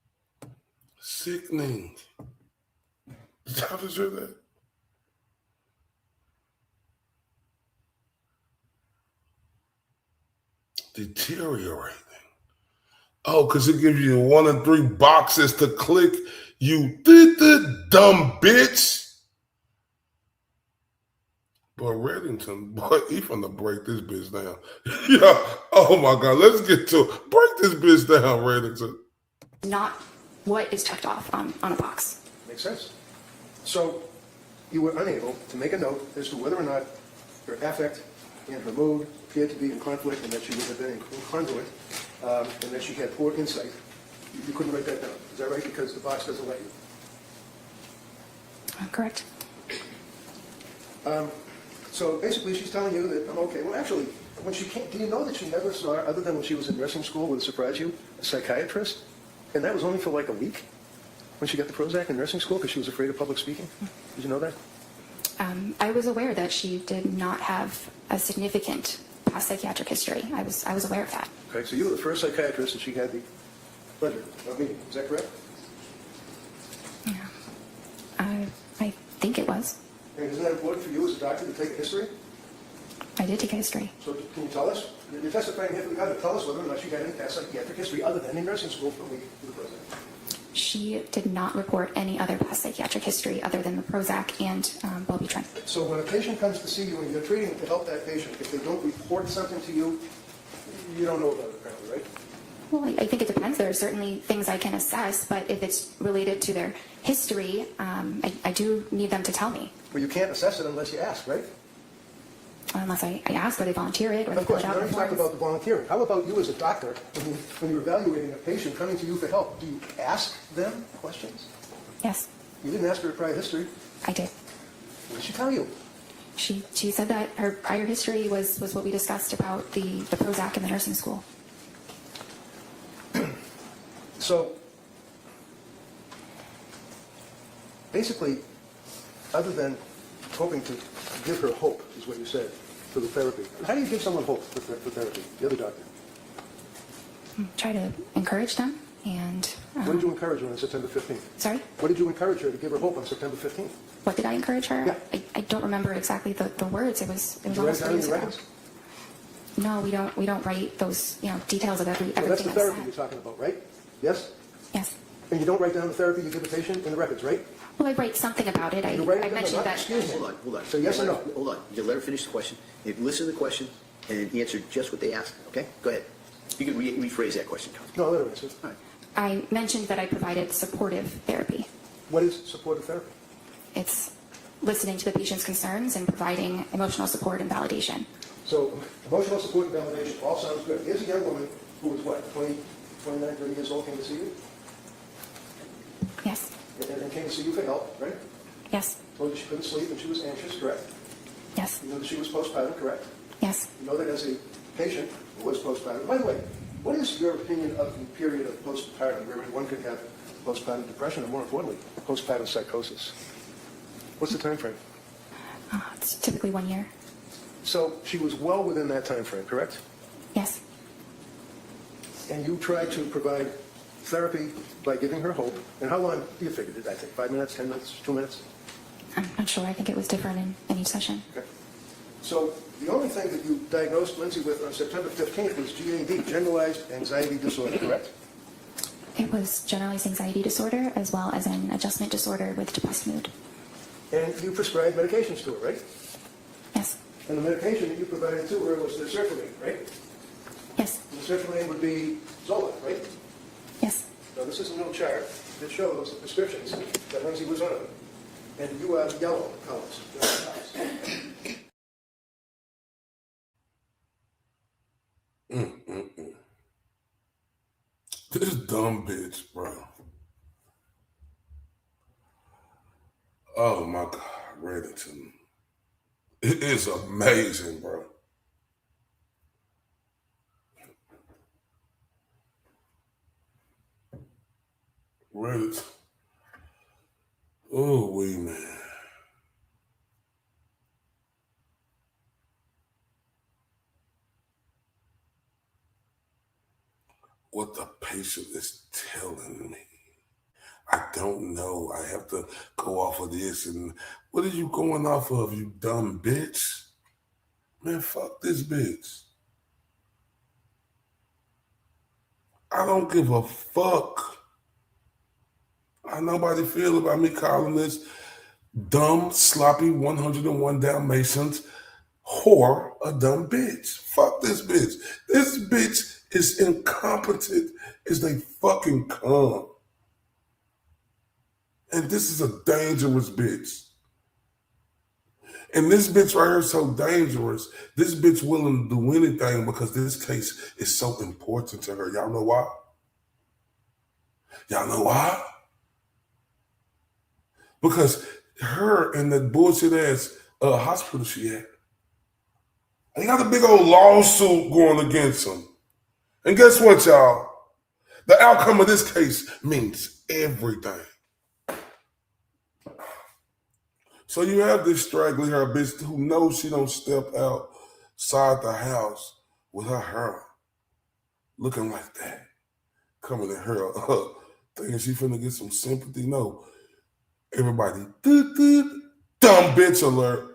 Sickening. Did y'all just hear that? Deteriorating. Oh, because it gives you 1 and 3 boxes to click. You did the dumb bitch. Boy, Reddington, boy, he finna break this bitch down. Yeah. Oh my God. Let's get to it. Break this bitch down, Reddington.
Not what is checked off on a box.
Makes sense. So you were unable to make a note as to whether or not her affect and her mood appeared to be in conflict, and that she would have been incongruent, and that she had poor insight. You couldn't write that down. Is that right? Because the box doesn't let you.
Correct.
So basically, she's telling you that, okay, well, actually, when she came, do you know that she never saw, other than when she was in nursing school, would it surprise you, a psychiatrist? And that was only for like a week when she got the Prozac in nursing school because she was afraid of public speaking? Did you know that?
I was aware that she did not have a significant past psychiatric history. I was aware of that.
Okay, so you were the first psychiatrist that she had the pleasure of meeting. Is that correct?
Yeah. I think it was.
And isn't that important for you as a doctor to take a history?
I did take a history.
So can you tell us? You're testifying here for the God to tell us whether or not she had any past psychiatric history other than in nursing school for a week with the Prozac.
She did not report any other past psychiatric history other than the Prozac and Wellbutrin.
So when a patient comes to see you and you're treating to help that patient, if they don't report something to you, you don't know about it apparently, right?
Well, I think it depends. There are certainly things I can assess, but if it's related to their history, I do need them to tell me.
Well, you can't assess it unless you ask, right?
Unless I ask or they volunteer it or they
Of
fill
course,
it
we
out
already talked
before.
about the volunteering. How about you as a doctor, when you're evaluating a patient coming to you for help, do you ask them questions?
Yes,
You didn't ask her prior history.
I did.
What did she tell you?
She said that her prior history was what we discussed about the Prozac in the nursing school.
So, basically, other than hoping to give her hope, is what you said, for the therapy. How do you give someone hope for therapy, the other doctor?
Try to encourage them and...
What did you encourage her on September 15th?
Sorry?
What did you encourage her to give her hope on September 15th?
What did I encourage her?
Yeah.
I don't remember exactly the words. It was
Did you write
almost
down
3 years
any
ago.
records?
No, we don't write those details of everything.
So that's the
that's
therapy
said.
you're talking about, right? Yes?
Yes.
And you don't write down the therapy you give the patient in the records, right?
Well, I write something about it. I
You write it down,
mentioned that.
excuse me.
Hold on.
So yes or no?
Hold on. You let her finish the question. You listen to the question and answer just what they asked. Okay? Go ahead. You can rephrase that question, Counsel.
No, let her answer.
All right.
I mentioned that I provided supportive therapy.
What is supportive therapy?
It's listening to the patient's concerns and providing emotional support and validation.
So emotional support and validation all sounds good. Here's a young woman who was what, 20, 29, 30 years old, came to see you?
Yes.
And came to see you for help, right?
Yes.
Told you she couldn't sleep and she was anxious, correct?
Yes.
You know that she was postpartum, correct?
Yes.
You know that as a patient who was postpartum. By the way, what is your opinion of the period of postpartum where one could have postpartum depression and, more importantly, postpartum psychosis? What's the time frame?
It's typically 1 year.
So she was well within that time frame, correct?
Yes.
And you tried to provide therapy by giving her hope. And how long do you figure did that take? 5 minutes, 10 minutes, 2 minutes?
I'm not sure. I think it was different in each session.
Okay. So the only thing that you diagnosed Lindsay with on September 15th was GAD, generalized anxiety disorder, correct?
It was generalized anxiety disorder as well as an adjustment disorder with depressed mood.
And you prescribed medications to her, right?
Yes.
And the medication that you provided to her was the sertraline, right?
Yes.
And the sertraline would be Zoloft, right?
Yes.
Now this is a little chart that shows the prescriptions that Lindsay was on. And you are yellow colors.
This dumb bitch, bro. Oh my God, Reddington. It is amazing, bro. Reddington. Oh, wee man. What the patient is telling me. I don't know. I have to go off of this. And what are you going off of, you dumb bitch? Man, fuck this bitch. I don't give a fuck how nobody feel about me calling this dumb, sloppy 101 Dalmatians whore a dumb bitch. Fuck this bitch. This bitch is incompetent as they fucking come. And this is a dangerous bitch. And this bitch right here is so dangerous. This bitch willing to do anything because this case is so important to her. Y'all know why? Y'all know why? Because her and that bullshit ass hospital she at, they got a big old lawsuit going against them. And guess what, y'all? The outcome of this case means everything. So you have this straggly hair bitch who knows she don't step outside the house with her hair looking like that, coming at her up, thinking she finna get some sympathy. No, everybody, dumb bitch alert.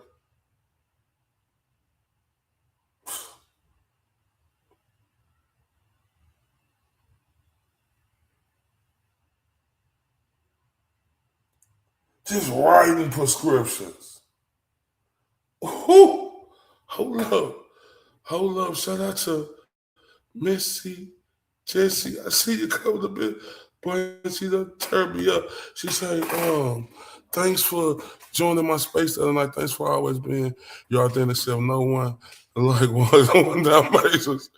Just writing prescriptions. Ooh, hold up. Shout out to Missy, Jessie. I see you coming a bit, boy. She done turned me up. She said, thanks for joining my space the other night. Thanks for always being your authentic self. No one like one Dalmatians.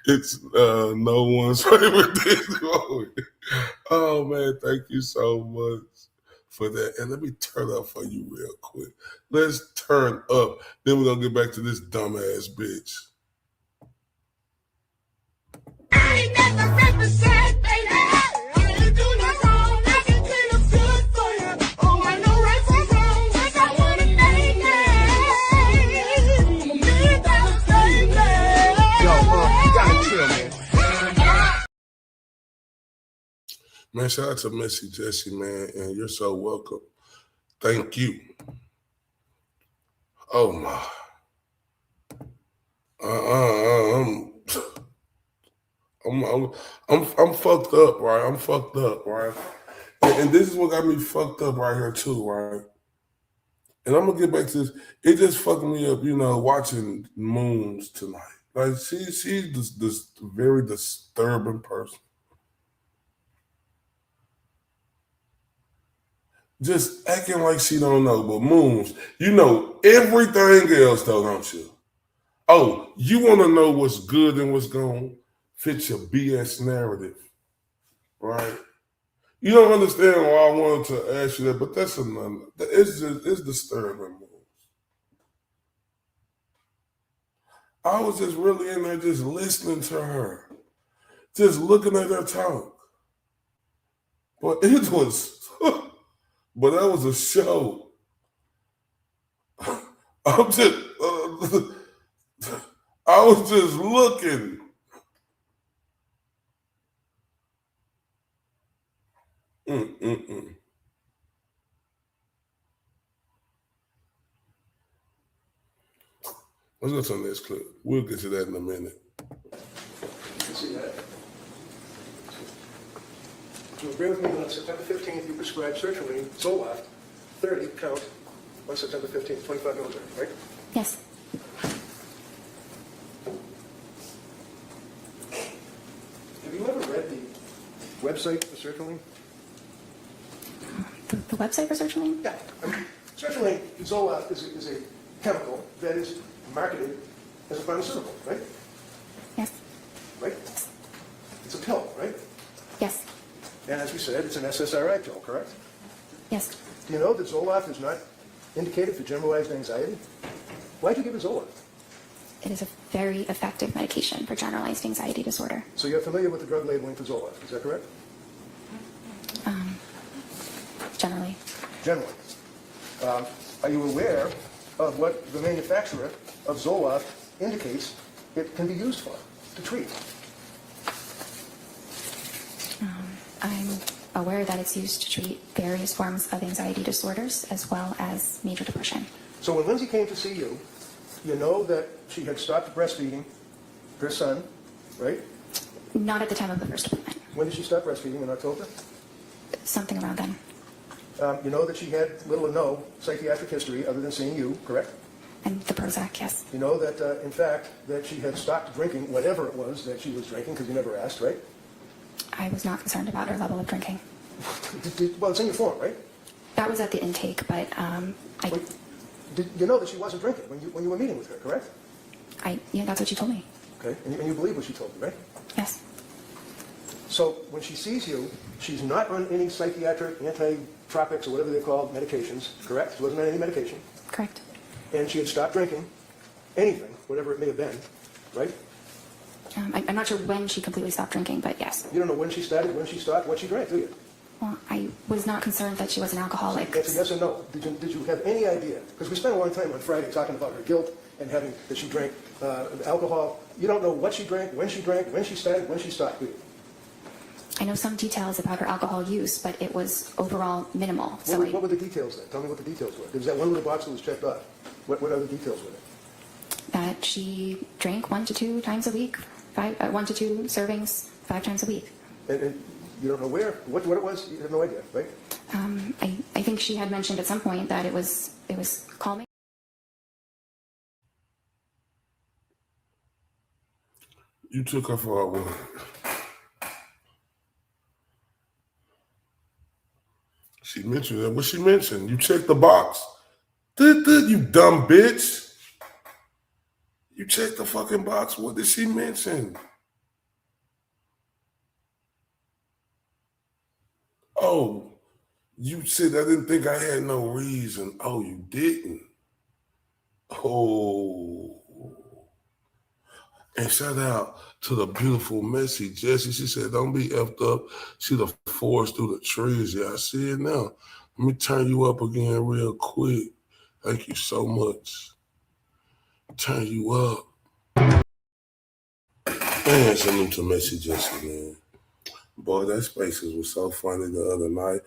It's no one's favorite thing. Oh man, thank you so much for that. And let me turn up for you real quick. Let's turn up. Then we're gonna get back to this dumbass bitch.
I ain't never represent, baby. I ain't do no wrong. I can clean up good for you. Oh, I know right from wrong. 'Cause I wanna make it. $1 million, baby. Yo, you gotta chill, man.
Man, shout out to Missy Jessie, man, and you're so welcome. Thank you. Oh my. I'm fucked up, right? I'm fucked up, right? And this is what got me fucked up right here too, right? And I'm gonna get back to this. It just fucked me up, watching Moons tonight. Like she's this very disturbing person. Just acting like she don't know, but Moons, you know everything else though, don't you? Oh, you want to know what's good and what's going to fit your BS narrative, right? You don't understand why I wanted to ask you that, but that's another. It's disturbing, Moons. I was just really in there just listening to her, just looking at her talk. But it was... But that was a show. I'm just, I was just looking. Let's go to the next clip. We'll get to that in a minute.
You can see that. So agree with me that on September 15th, you prescribed sertraline, Zoloft, 30 count, on September 15th, 25 milligrams, right?
Yes.
Have you ever read the website for sertraline?
The website for sertraline?
Yeah. Sertraline, Zoloft, is a chemical that is marketed as a pharmaceutical, right?
Yes.
Right? It's a pill, right?
Yes.
And as we said, it's an SSRI pill, correct?
Yes.
Do you know that Zoloft is not indicated for generalized anxiety? Why'd you give it Zoloft?
It is a very effective medication for generalized anxiety disorder.
So you're familiar with the drug labeling for Zoloft, is that correct?
Generally.
Generally. Are you aware of what the manufacturer of Zoloft indicates it can be used for, to treat?
aware that it's used to treat various forms of anxiety disorders as well as major depression.
So when Lindsay came to see you, you know that she had stopped breastfeeding her son, right?
Not at the time of the first appointment.
When did she stop breastfeeding? In October?
Something around then.
You know that she had little or no psychiatric history other than seeing you, correct?
And the Prozac, yes.
You know that, in fact, that she had stopped drinking whatever it was that she was drinking, because you never asked, right?
I was not concerned about her level of drinking.
Well, it's in your form, right?
That was at the intake, but
Did you know that she wasn't drinking when you were meeting with her, correct?
Yeah, that's what she told me.
Okay, and you believe what she told you, right?
Yes.
So when she sees you, she's not on any psychiatric, anti-tropics, or whatever they're called, medications, correct? She wasn't on any medication.
Correct.
And she had stopped drinking anything, whatever it may have been, right?
I'm not sure when she completely stopped drinking, but yes.
You don't know when she started, when she stopped, what she drank, do you?
Well, I was not concerned that she was an alcoholic.
It's a yes or no. Did you have any idea? Because we spent a long time on Friday talking about her guilt and having that she drank alcohol. You don't know what she drank, when she started, when she stopped, do you?
I know some details about her alcohol use, but it was overall minimal.
What were the details then? Tell me what the details were. There was that one little box that was checked off. What other details were there?
That she drank 1 to 2 times a week, 1 to 2 servings 5 times a week.
And you don't know what it was? You have no idea, right?
I think she had mentioned at some point that it was calming.
You took her for a word. She mentioned that. What she mentioned? You checked the box. You dumb bitch. You checked the fucking box. What did she mention? Oh, you said I didn't think I had no reason. Oh, you didn't. Oh. And shout out to the beautiful Messy Jessie. She said, don't be effed up. See the forest through the trees. Yeah, I see it now. Let me turn you up again real quick. Thank you so much. Turn you up. Man, salute to Messy Jessie, man. Boy, that Spaces was so funny the other night.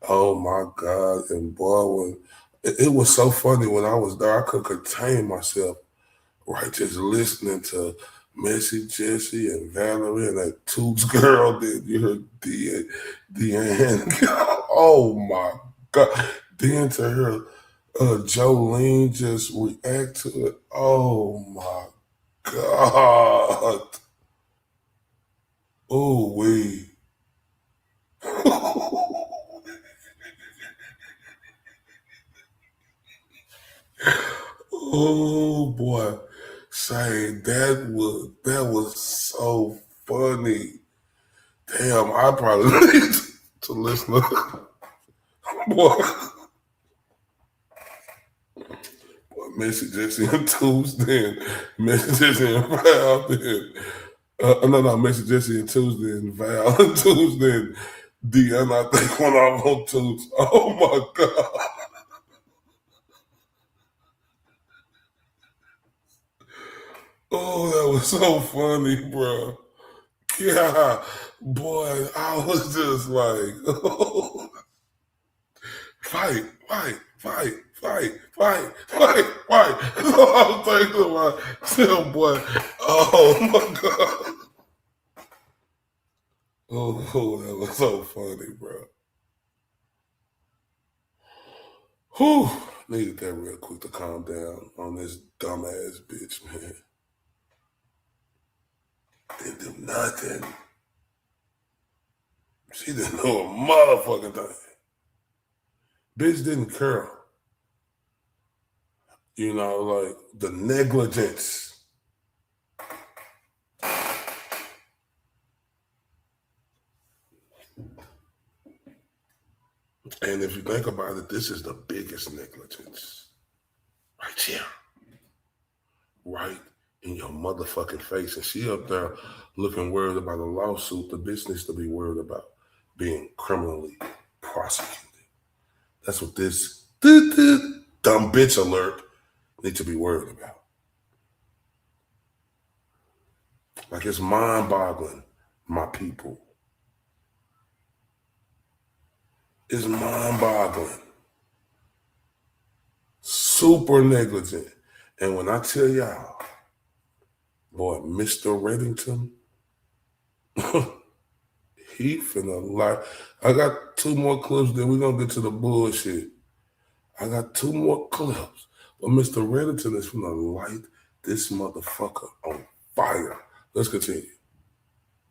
Oh my God. And boy, when it was so funny when I was there, I could contain myself. Right, just listening to Messy Jessie and Valerie and that Tubes girl. Then you heard Deanne. Oh my God. Then to her, Jolene just react to it. Oh my God. Oh, wait. Oh boy. Say that was so funny. Damn, I probably need to listen to boy. Messy Jessie and Tuesday, Messy Jessie and Val, then Messy Jessie and Tuesday and Val and Tuesday and Deanna, I think went off on Tuesday. Oh my God. Oh, that was so funny, bro. Yeah, boy, I was just like, oh, fight. That's all I was thinking about. Still, boy, oh my God. Oh, that was so funny, bro. Whew, needed that real quick to calm down on this dumbass bitch, man. Didn't do nothing. She didn't know a motherfucking thing. Bitch didn't curl. You know, like the negligence. And if you think about it, this is the biggest negligence. Right here. Right in your motherfucking face. And she up there looking worried about a lawsuit. The bitch needs to be worried about being criminally prosecuted. That's what this dumb bitch alert needs to be worried about. Like, it's mind-boggling, my people. is mind-boggling. Super negligent. And when I tell y'all, boy, Mr. Reddington, he finna lie. I got 2 more clips, then we're gonna get to the bullshit. I got 2 more clips. But Mr. Reddington is finna light this motherfucker on fire. Let's continue.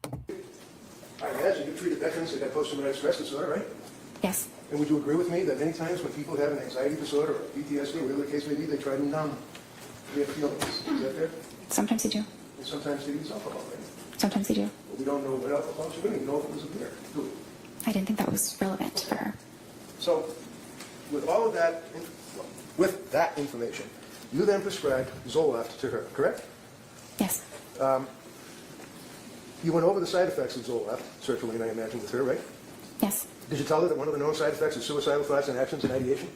I imagine you treated veterans that had post-traumatic stress disorder, right?
Yes.
And would you agree with me that many times when people have an anxiety disorder or PTSD, or whatever the case may be, they try to numb their feelings? Is that fair?
Sometimes they do.
And sometimes they use alcohol, right?
Sometimes they do.
But we don't know what alcohol she did. We know if it was a beer, do we?
I didn't think that was relevant for her.
So, with all of that, with that information, you then prescribed Zoloft to her, correct?
Yes.
You went over the side effects of Zoloft, circulating, I imagine, with her, right?
Yes.
Did you tell her that one of the known side effects is suicidal thoughts and actions and ideation?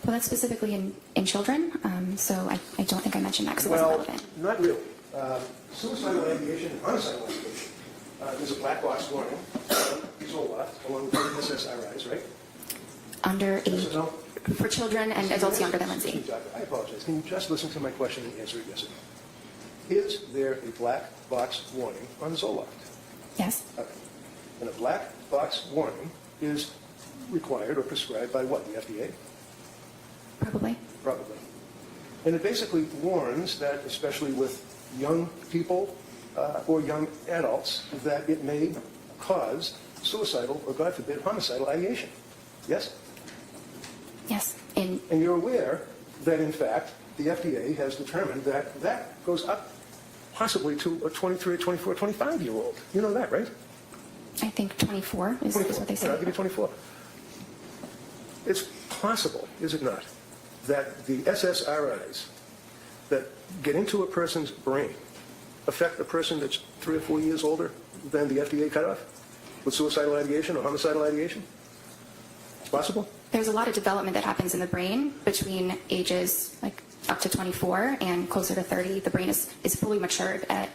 Well, that's specifically in children, so I don't think I mentioned that because it wasn't relevant.
Not really. Suicidal ideation and homicidal ideation. There's a black box warning, Zoloft, along with other SSRIs, right?
Under
Yes
age,
or no?
for children and adults younger than Lindsay.
I apologize. Can you just listen to my question and answer it yes or no? Is there a black box warning on Zoloft?
Yes.
Okay. And a black box warning is required or prescribed by what, the FDA?
Probably.
Probably. And it basically warns that, especially with young people or young adults, that it may cause suicidal or, God forbid, homicidal ideation. Yes?
Yes.
And you're aware that, in fact, the FDA has determined that that goes up possibly to a 23, 24, 25-year-old. You know that, right?
I think 24 is what they
Yeah,
say.
I'll give you 24. It's possible, is it not, that the SSRIs that get into a person's brain affect a person that's 3 or 4 years older than the FDA cutoff with suicidal ideation or homicidal ideation? It's possible?
There's a lot of development that happens in the brain between ages like up to 24 and closer to 30. The brain is fully matured at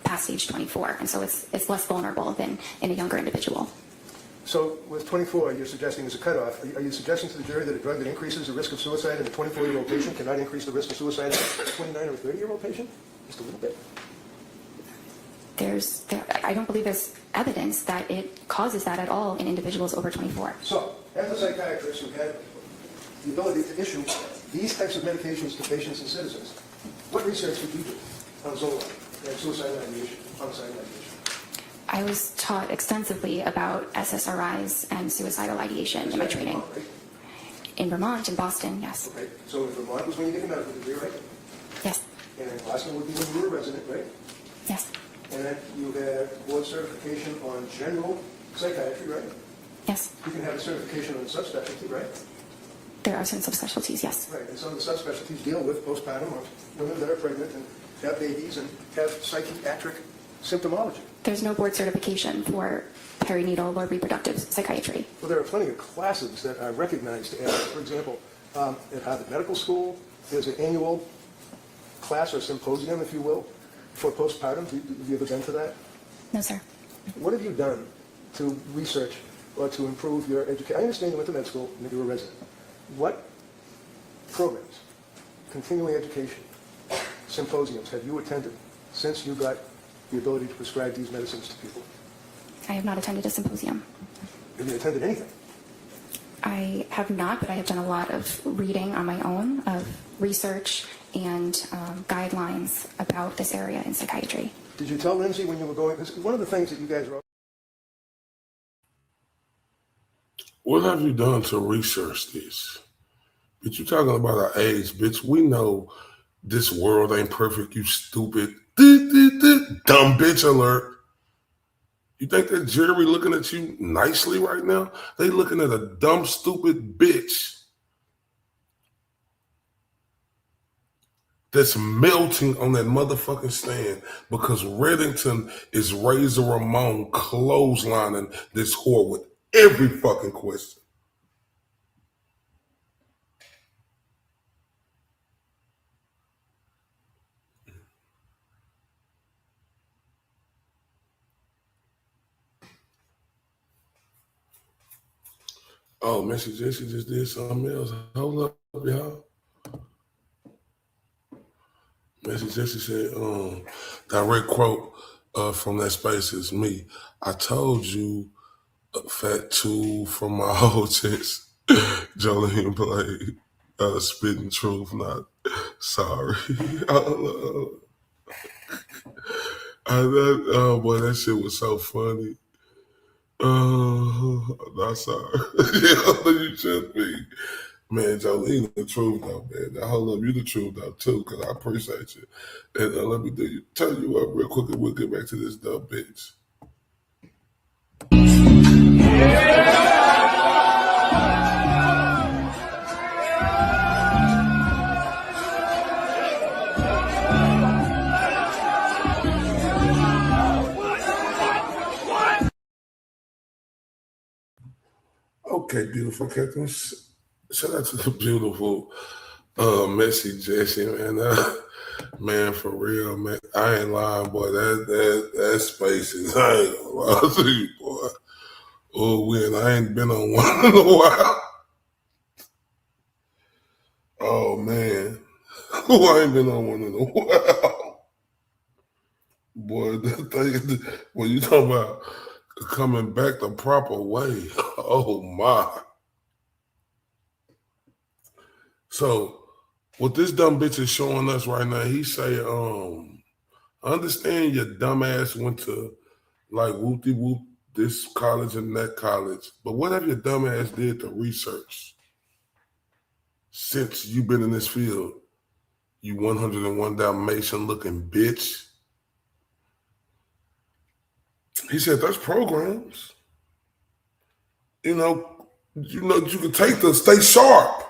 past age 24, and so it's less vulnerable than in a younger individual.
So with 24, you're suggesting as a cutoff, are you suggesting to the jury that a drug that increases the risk of suicide in a 24-year-old patient cannot increase the risk of suicide in a 29 or 30-year-old patient? Just a little bit.
I don't believe there's evidence that it causes that at all in individuals over 24.
So, as a psychiatrist who had the ability to issue these types of medications to patients and citizens, what research did you do on Zoloft and suicidal ideation, homicidal ideation?
I was taught extensively about SSRIs and suicidal ideation in my training.
Vermont, right?
In Vermont, in Boston, yes.
Okay, so in Vermont was when you get your medical degree, right?
Yes.
And in Boston would be when you were a resident, right?
Yes.
And then you had board certification on general psychiatry, right?
Yes.
You can have a certification on subspecialty, right?
There are certain subspecialties, yes.
Right, and some of the subspecialties deal with postpartum or women that are pregnant and have babies and have psychiatric symptomology.
There's no board certification for perinatal or reproductive psychiatry.
Well, there are plenty of classes that are recognized as, for example, at Harvard Medical School, there's an annual class or symposium, if you will, for postpartum. Have you ever been to that?
No, sir.
What have you done to research or to improve your education? I understand you went to med school and that you were a resident. What programs, continuing education, symposiums have you attended since you got the ability to prescribe these medicines to people?
I have not attended a symposium.
Have you attended anything?
I have not, but I have done a lot of reading on my own, of research and guidelines about this area in psychiatry.
Did you tell Lindsay when you were going? Because one of the things that you guys wrote.
What have you done to research this? Bitch, you talking about our age, bitch. We know this world ain't perfect, you stupid. Dumb bitch alert. You think that jury looking at you nicely right now? They looking at a dumb, stupid bitch that's melting on that motherfucking stand because Reddington is Razor Ramon clotheslining this whore with every fucking question. Oh, Missy Jessie just did something else. Hold up, y'all. Missy Jessie said, direct quote from that space is me. I told you, fat tool from my whole chest. Jolene played spitting truth, not sorry. Oh boy, that shit was so funny. Not sorry. Yeah, you should be. Man, Jolene, the truth though, man. Now, hold up, you the truth though too, cause I appreciate you. And let me tell you what real quick, and we'll get back to this dumb bitch. Okay, beautiful Captain. Shout out to the beautiful Missy Jessie, man. Man, for real, man. I ain't lying, boy. That space is, I ain't gonna lie to you, boy. Oh, I ain't been on one in a while. Oh, man. I ain't been on one in a while. Boy, that thing, when you talk about coming back the proper way, oh, my. So, what this dumb bitch is showing us right now, he say, I understand your dumb ass went to like whoop-de-whoop this college and that college, but what have your dumb ass did to research since you've been in this field, you 101 Dalmatian looking bitch? He said, there's programs. You can take the stay sharp.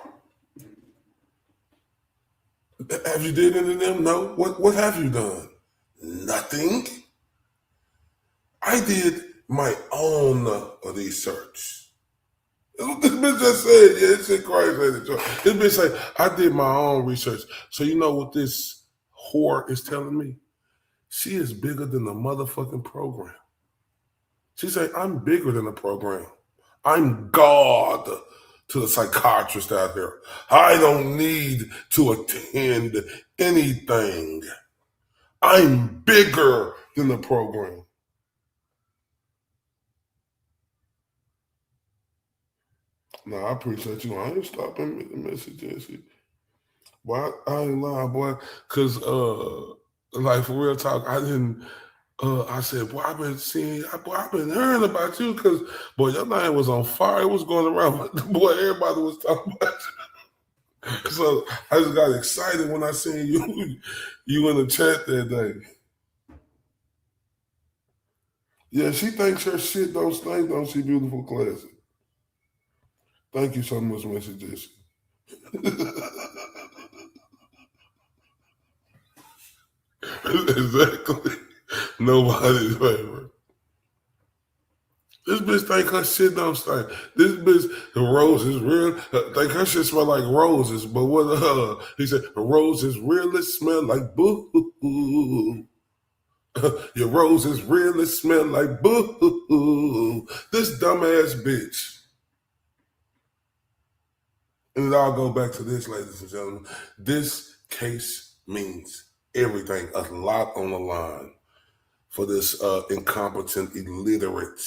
Have you did any of them? No. What have you done? Nothing. I did my own research. This bitch just said, yeah, it's shit crazy. This bitch say, I did my own research. So you know what this whore is telling me? She is bigger than the motherfucking program. She say, I'm bigger than the program. I'm God to the psychiatrist out there. I don't need to attend anything. I'm bigger than the program. No, I appreciate you. I ain't stopping the message, Jesse. Boy, I ain't lying, boy. Cause like for real talk, I didn't I said, boy, I've been seeing, I've been hearing about you because, boy, your name was on fire. It was going around. Boy, everybody was talking about you. So I just got excited when I seen you in the chat that day. Yeah, she thinks her shit don't stink, don't she, beautiful classic? Thank you so much, Mr. Jesse. Exactly. Nobody's favorite. This bitch think her shit don't stink. This bitch, the roses real, think her shit smell like roses. But what he said, the roses really smell like boo. Your roses really smell like boo. This dumbass bitch. And it all go back to this, ladies and gentlemen. This case means everything, a lot on the line for this incompetent, illiterate,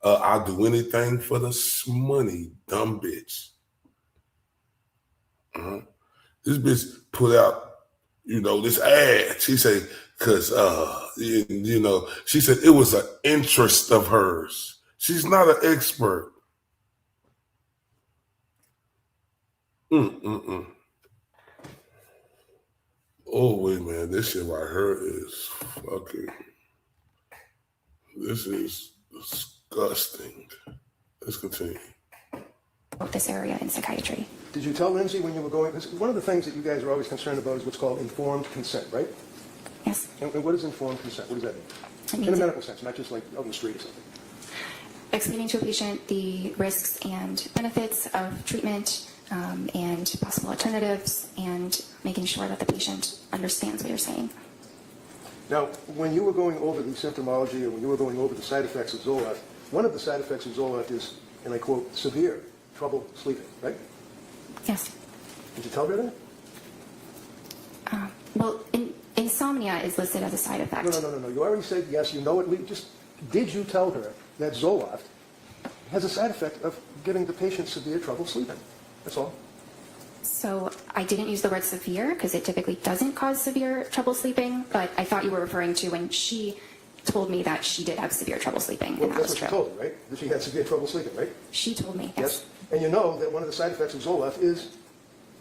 I'll do anything for the money, dumb bitch. This bitch put out, this ad. She said, because, she said it was an interest of hers. She's not an expert. Oh, wait, man, this shit right here is fucking, this is disgusting. Let's continue.
This area in psychiatry.
Did you tell Lindsay when you were going, one of the things that you guys are always concerned about is what's called informed consent, right?
Yes.
And what is informed consent? What does that mean?
It means
in a medical sense, not just like out in the street or something.
Explaining to a patient the risks and benefits of treatment and possible alternatives, and making sure that the patient understands what you're saying.
Now, when you were going over the symptomology, or when you were going over the side effects of Zoloft, one of the side effects of Zoloft is, and I quote, severe. trouble sleeping, right?
Yes.
Did you tell her that?
Well, insomnia is listed as a side effect.
No. You already said yes. You know it. Did you tell her that Zoloft has a side effect of giving the patient severe trouble sleeping? That's all.
So I didn't use the word severe because it typically doesn't cause severe trouble sleeping, but I thought you were referring to when she told me that she did have severe trouble sleeping,
Well,
and that
that's
was
what
true.
you told her, right? That she had severe trouble sleeping, right?
She told me, yes.
And you know that one of the side effects of Zoloft is,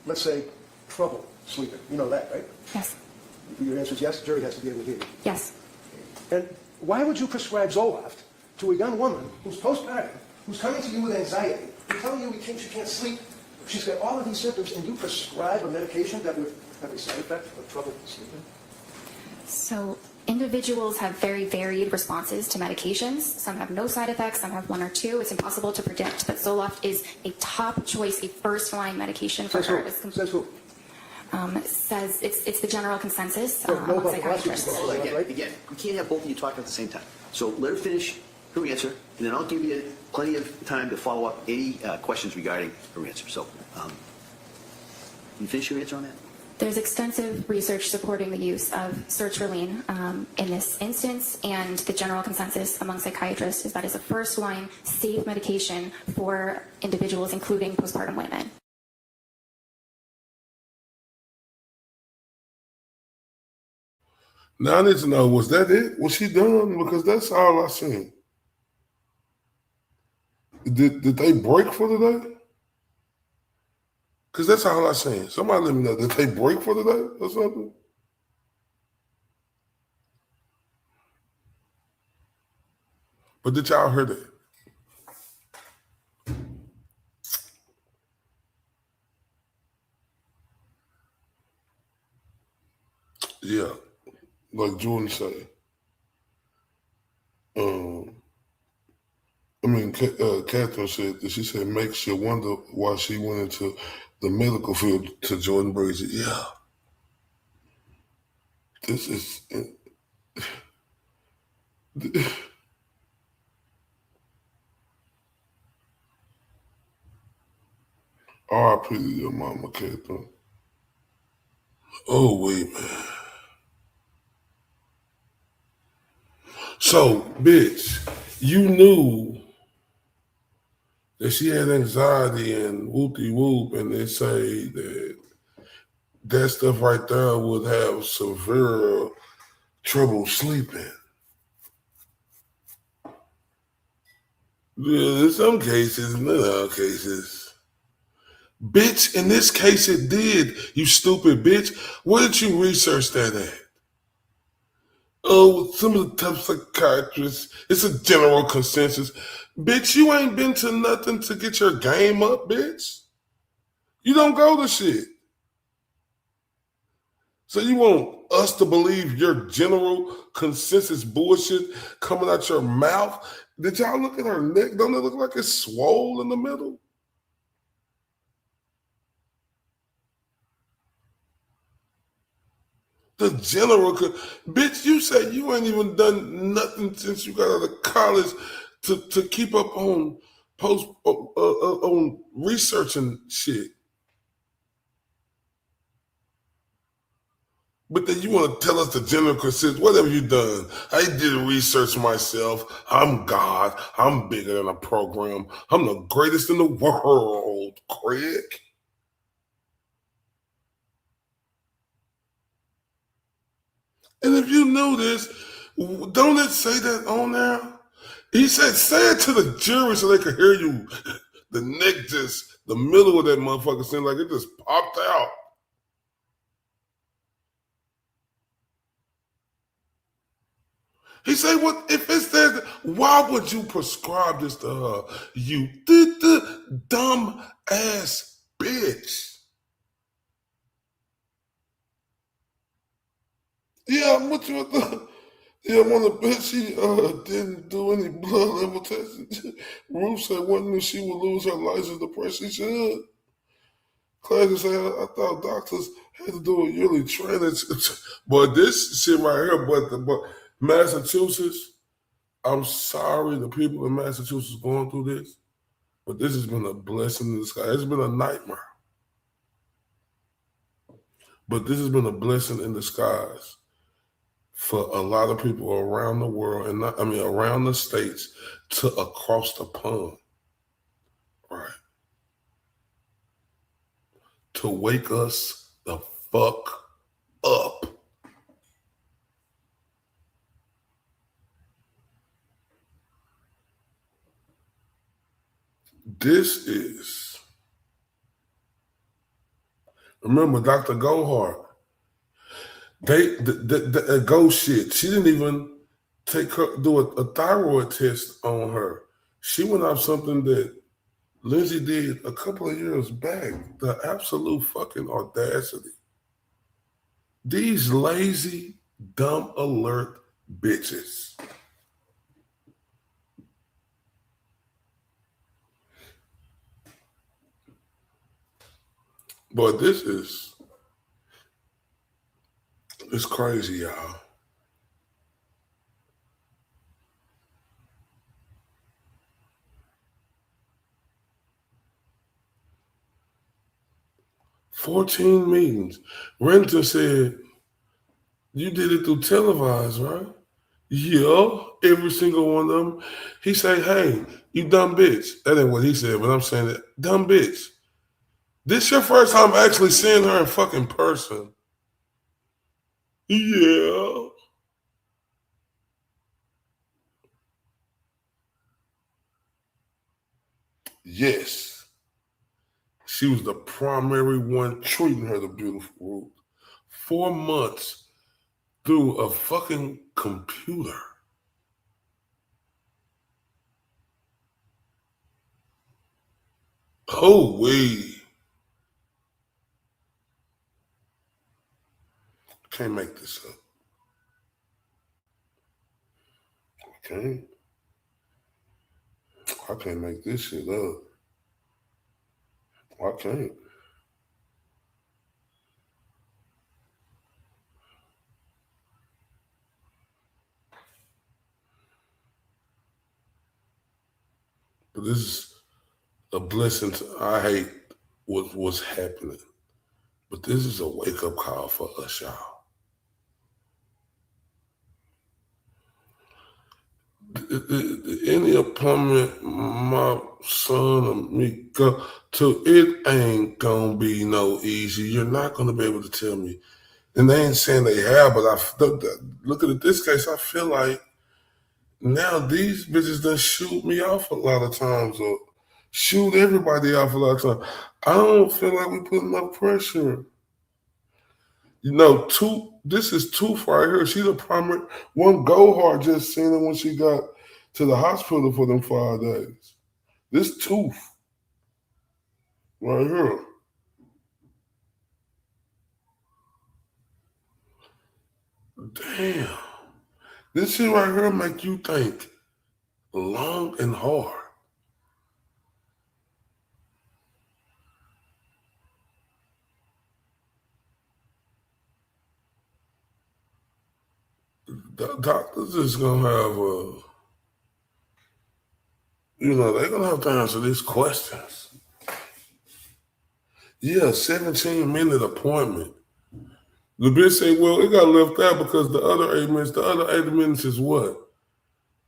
let's say, trouble sleeping. You know that, right?
Yes.
Your answer is yes. The jury has to be able to hear you.
Yes.
And why would you prescribe Zoloft to a young woman who's postpartum, who's coming to you with anxiety, who's telling you she can't sleep, she's got all of these symptoms, and you prescribe a medication that would have a side effect of trouble sleeping?
So individuals have very varied responses to medications. Some have no side effects, some have one or two. It's impossible to predict, but Zoloft is a top choice, a first-line medication for her.
Says who?
Says it's the general consensus
No,
among
but
psychiatrists.
Again, we can't have both of you talking at the same time. So let her finish her answer, and then I'll give you plenty of time to follow up any questions regarding her answer. So, you finish your answer on that?
There's extensive research supporting the use of sertraline in this instance, and the general consensus among psychiatrists is that it's a first-line safe medication for individuals, including postpartum women.
Now I need to know, was that it? Was she done? Because that's all I seen. Did they break for today? Because that's all I seen. Somebody let me know. Did they break for today or something? But did y'all hear that? Yeah. Like Jordan said. Catherine said that she said makes you wonder why she went into the medical field to Jordan Brady. Yeah. This is R.I.P. to your mama, Catherine. Oh, wait, man. So, bitch, you knew that she had anxiety and whoopty-whoop, and they say that stuff right there would have severe trouble sleeping. Yeah, in some cases, in other cases. Bitch, in this case it did, you stupid bitch. Where did you research that at? Oh, some of the top psychiatrists, it's a general consensus. Bitch, you ain't been to nothing to get your game up, bitch. You don't go to shit. So you want us to believe your general consensus bullshit coming out your mouth? Did y'all look at her neck? Don't it look like it's swole in the middle? The general, bitch, you said you ain't even done nothing since you got out of college to keep up on on research and shit. But then you want to tell us the general consensus, what have you done? I did research myself. I'm God. I'm bigger than a program. I'm the greatest in the world, Craig. And if you knew this, don't it say that on there? He said, say it to the jury so they could hear you. The neck just, the middle of that motherfucker seemed like it just popped out. He said, "What if it says? Why would you prescribe this to her? You dumb ass bitch." Yeah, what you thought? Yeah, one of the bitch, she didn't do any blood level testing. Ruth said one knew she would lose her license. The price she should. Clarence said, I thought doctors had to do a yearly training. But this shit right here, but Massachusetts, I'm sorry the people in Massachusetts going through this. But this has been a blessing in disguise. It's been a nightmare. But this has been a blessing in disguise for a lot of people around the world, and around the states to across the pond, right? To wake us the fuck up. This is, remember Dr. Gohart, the ghost shit. She didn't even do a thyroid test on her. She went off something that Lindsay did a couple of years back. The absolute fucking audacity. These lazy, dumb alert bitches. But it's crazy, y'all. $14 meetings. Renton said, you did it through televised, right? Yeah, every single one of them. He said, hey, you dumb bitch. That ain't what he said, but I'm saying it. Dumb bitch. This your first time actually seeing her in fucking person. Yeah. Yes. She was the primary one treating her the beautiful Ruth. 4 months through a fucking computer. Oh, wait. Can't make this up. Okay. I can't make this shit up. I can't. But this is a blessing. I hate what's happening. But this is a wake-up call for us, y'all. Any appointment my son or me go to, it ain't gonna be no easy. You're not gonna be able to tell me. And they ain't saying they have, but looking at this case, I feel like now these bitches done shoot me off a lot of times or shoot everybody off a lot of times. I don't feel like we put enough pressure. You know, this is Tooth right here. She's a primary. One Gohart just seen her when she got to the hospital for them 5 days. This Tooth right here. Damn. This shit right here make you think long and hard. The doctors is gonna have they're gonna have to answer these questions. Yeah, 17-minute appointment. The bitch say, well, it got left out because the other 8 minutes, is what?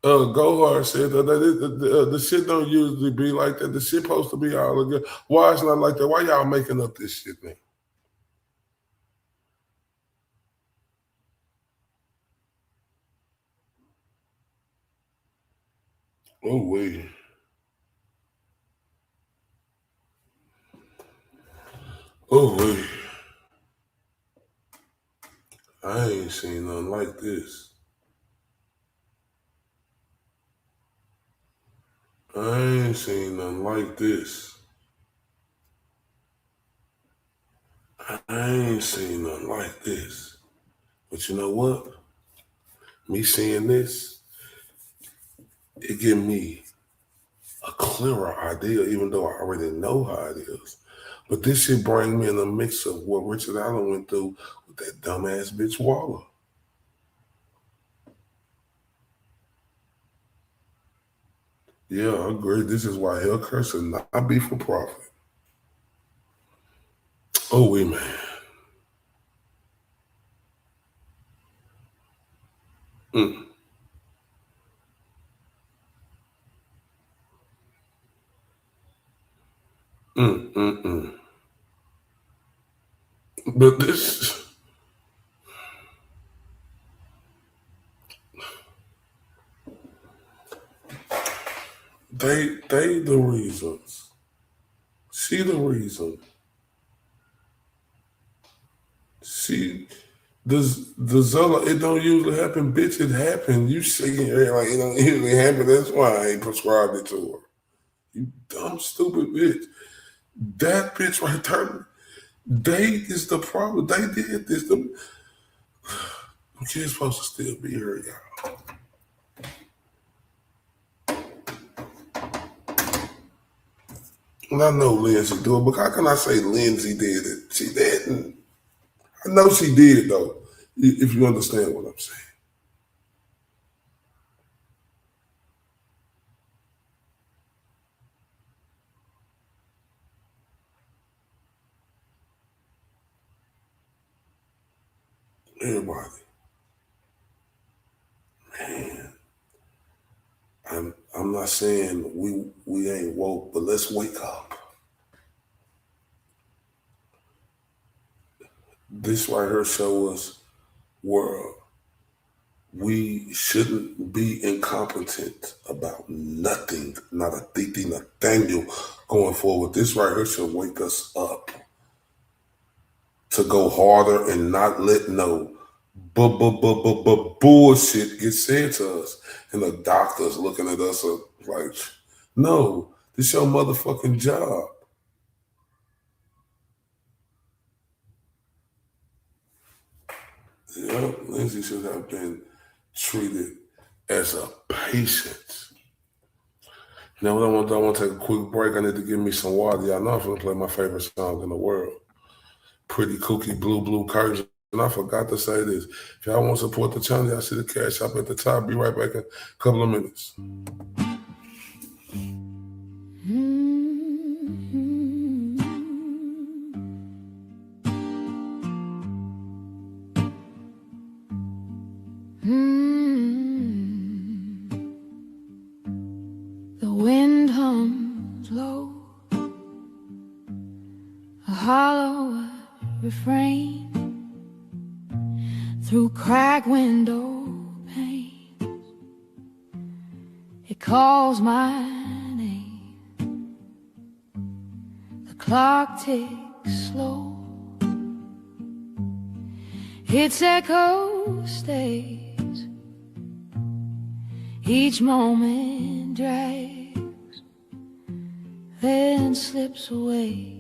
Gohart said that the shit don't usually be like that. The shit supposed to be all together. Why it's not like that? Why y'all making up this shit, man? Oh, wait. Oh, wait. I ain't seen nothing like this. I ain't seen nothing like this. I ain't seen nothing like this. But you know what? Me seeing this, it give me a clearer idea, even though I already know how it is. But this shit bring me in a mix of what Richard Allen went through with that dumbass bitch Waller. Yeah, I agree. This is why healthcare should not be for profit. Oh, wait, man. Mm. But this, they the reasons. She the reason. She the Zella, it don't usually happen, bitch. It happened. You shaking your head like it don't usually happen. That's why I ain't prescribed it to her. You dumb, stupid bitch. That bitch right there, they is the problem. They did this. The kid's supposed to still be here, y'all. And I know Lindsay do it, but how can I say Lindsay did it? She didn't. I know she did it, though, if you understand what I'm saying. Everybody. Man. I'm not saying we ain't woke, but let's wake up. This right here show us where we shouldn't be incompetent about nothing, not a titi Nathaniel going forward. This right here should wake us up to go harder and not let no bullshit get said to us. And the doctors looking at us like, no, this your motherfucking job. Yeah, Lindsay should have been treated as a patient. Now, I want to take a quick break. I need to give me some water. Y'all know I'm going to play my favorite song in the world. Pretty Kooky Blue Curtains. And I forgot to say this. If y'all want to support the channel, y'all see the cash up at the top. Be right back in a couple of minutes.
The wind hums low, a hollow refrain through cracked window panes. It calls my name. The clock ticks slow. Its echo stays. Each moment drags, then slips away.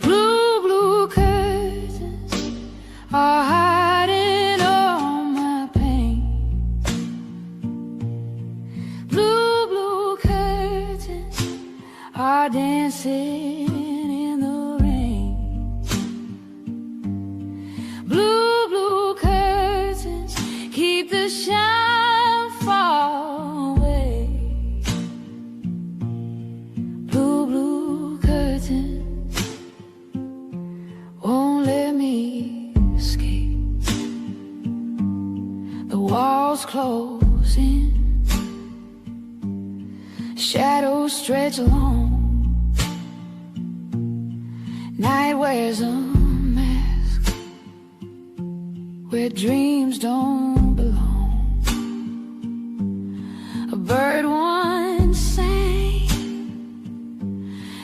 Blue curtains are hiding all my pain. Blue curtains are dancing in the rain. Blue curtains keep the shine far away. Blue curtains won't let me escape. The walls close in, shadows stretch along. Night wears a mask where dreams don't belong. A bird once sang,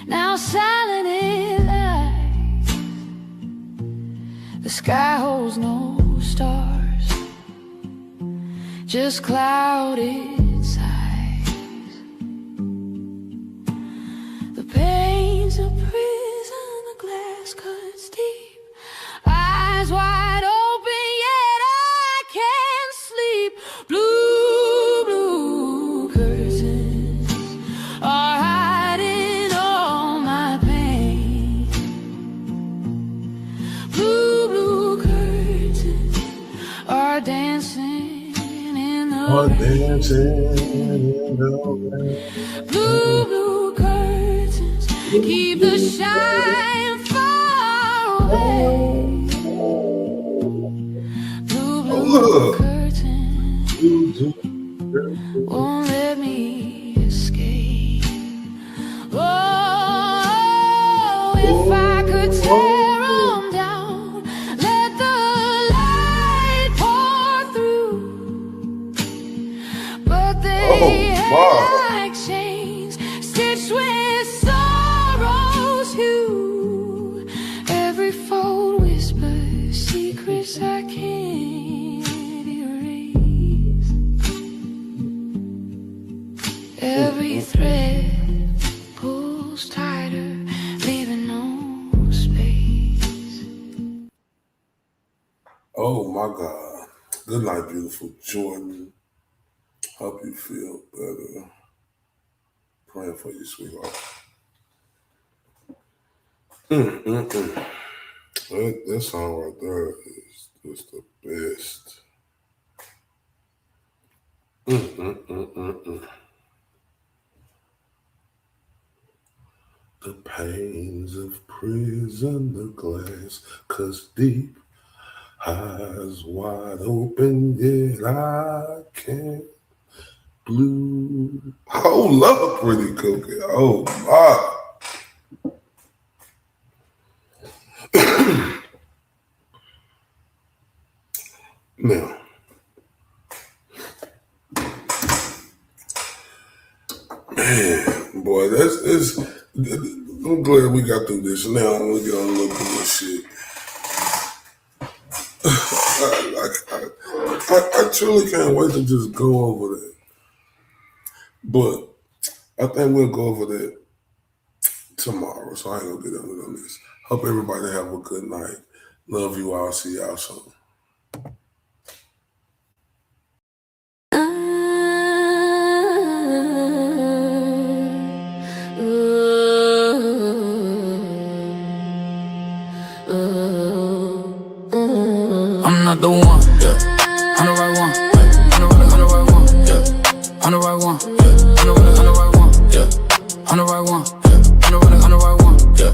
now silent it lies. The sky holds no stars, just clouded sighs. The pain's a prison, the glass cuts deep. Eyes wide open, yet I can't sleep. Blue curtains are hiding all my pain. Blue curtains are dancing in the
Or dancing in the
Blue, blue curtains keep the shine far away. Blue, blue curtains won't let me escape. Oh, if I could tear them down, let the light pour through. But they like chains stitched with sorrow's hue. Every fold whispers secrets I can't erase. Every thread pulls tighter, leaving no space.
Oh my God. Good night, beautiful Jordan. Hope you feel better. Praying for you, sweetheart. That song right there is just the best. The pains of prison, the glass cuts deep, eyes wide open, yet I can't blue. Hold up, pretty cookie. Oh my. Now, man, boy, that's I'm glad we got through this. Now I'm gonna get on a little bit of shit. I truly can't wait to just go over that. But I think we'll go over that tomorrow, so I ain't gonna get on this. Hope everybody have a good night. Love you all. See y'all soon.
I'm not the one, yeah. I'm the right one, I'm the right one, yeah. I'm the right one, yeah. I'm the right one, yeah. I'm the right one, yeah. I'm the right one, yeah.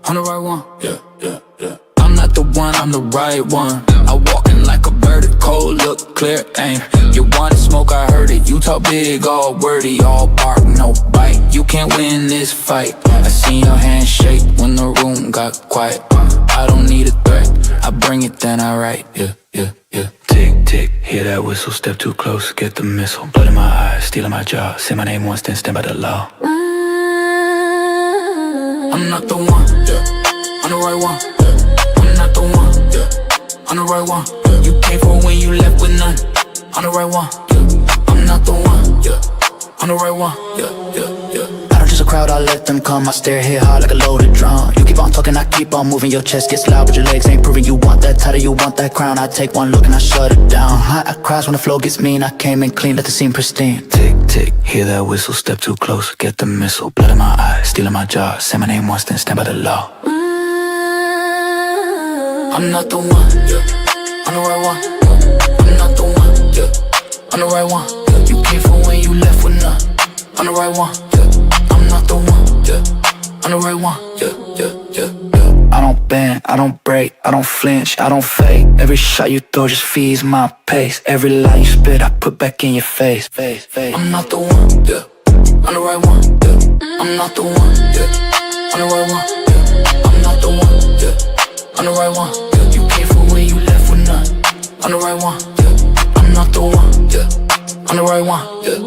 I'm the right one, yeah, yeah, yeah. I'm not the one, I'm the right one. I walk in like a bird, cold look, clear aim. You wanted smoke, I heard it. You talk big, all wordy, all bark, no bite. You can't win this fight. I seen your hand shake when the room got quiet. I don't need a threat, I bring it, then I write, yeah, yeah, yeah. Tick, tick, hear that whistle, step too close, get the missile. Blood in my eyes, stealing my jaw. Say my name once, then stand by the law. I'm not the one, yeah. I'm the right one, yeah. I'm not the one, yeah. I'm the right one, yeah. You came for when you left with none. I'm the right one, yeah. I'm not the one, yeah. I'm the right one, yeah, yeah, yeah. I don't just a crowd, I let them come. I stare, hit hard like a loaded drum. You keep on talking, I keep on moving. Your chest gets loud, but your legs ain't proving. You want that title, you want that crown. I take one look and I shut it down. I cries when the flow gets mean. I came in clean, let the scene pristine. Tick, tick, hear that whistle, step too close, get the missile. Blood in my eyes, stealing my jaw. Say my name once, then stand by the law. I'm not the one, yeah. I'm the right one, I'm not the one, yeah. I'm the right one, yeah. You came for when you left with none. I'm the right one, yeah. I'm not the one, yeah. I'm the right one, yeah, yeah, yeah, yeah. I don't bend, I don't break, I don't flinch, I don't fake. Every shot you throw just feeds my pace. Every lie you spit, I put back in your face. I'm not the one, yeah. I'm the right one, yeah. I'm not the one, yeah. I'm the right one, yeah. I'm not the one, yeah. I'm the right one, yeah. You came for when you left with none. I'm the right one, yeah. I'm not the one, yeah. I'm the right one, yeah.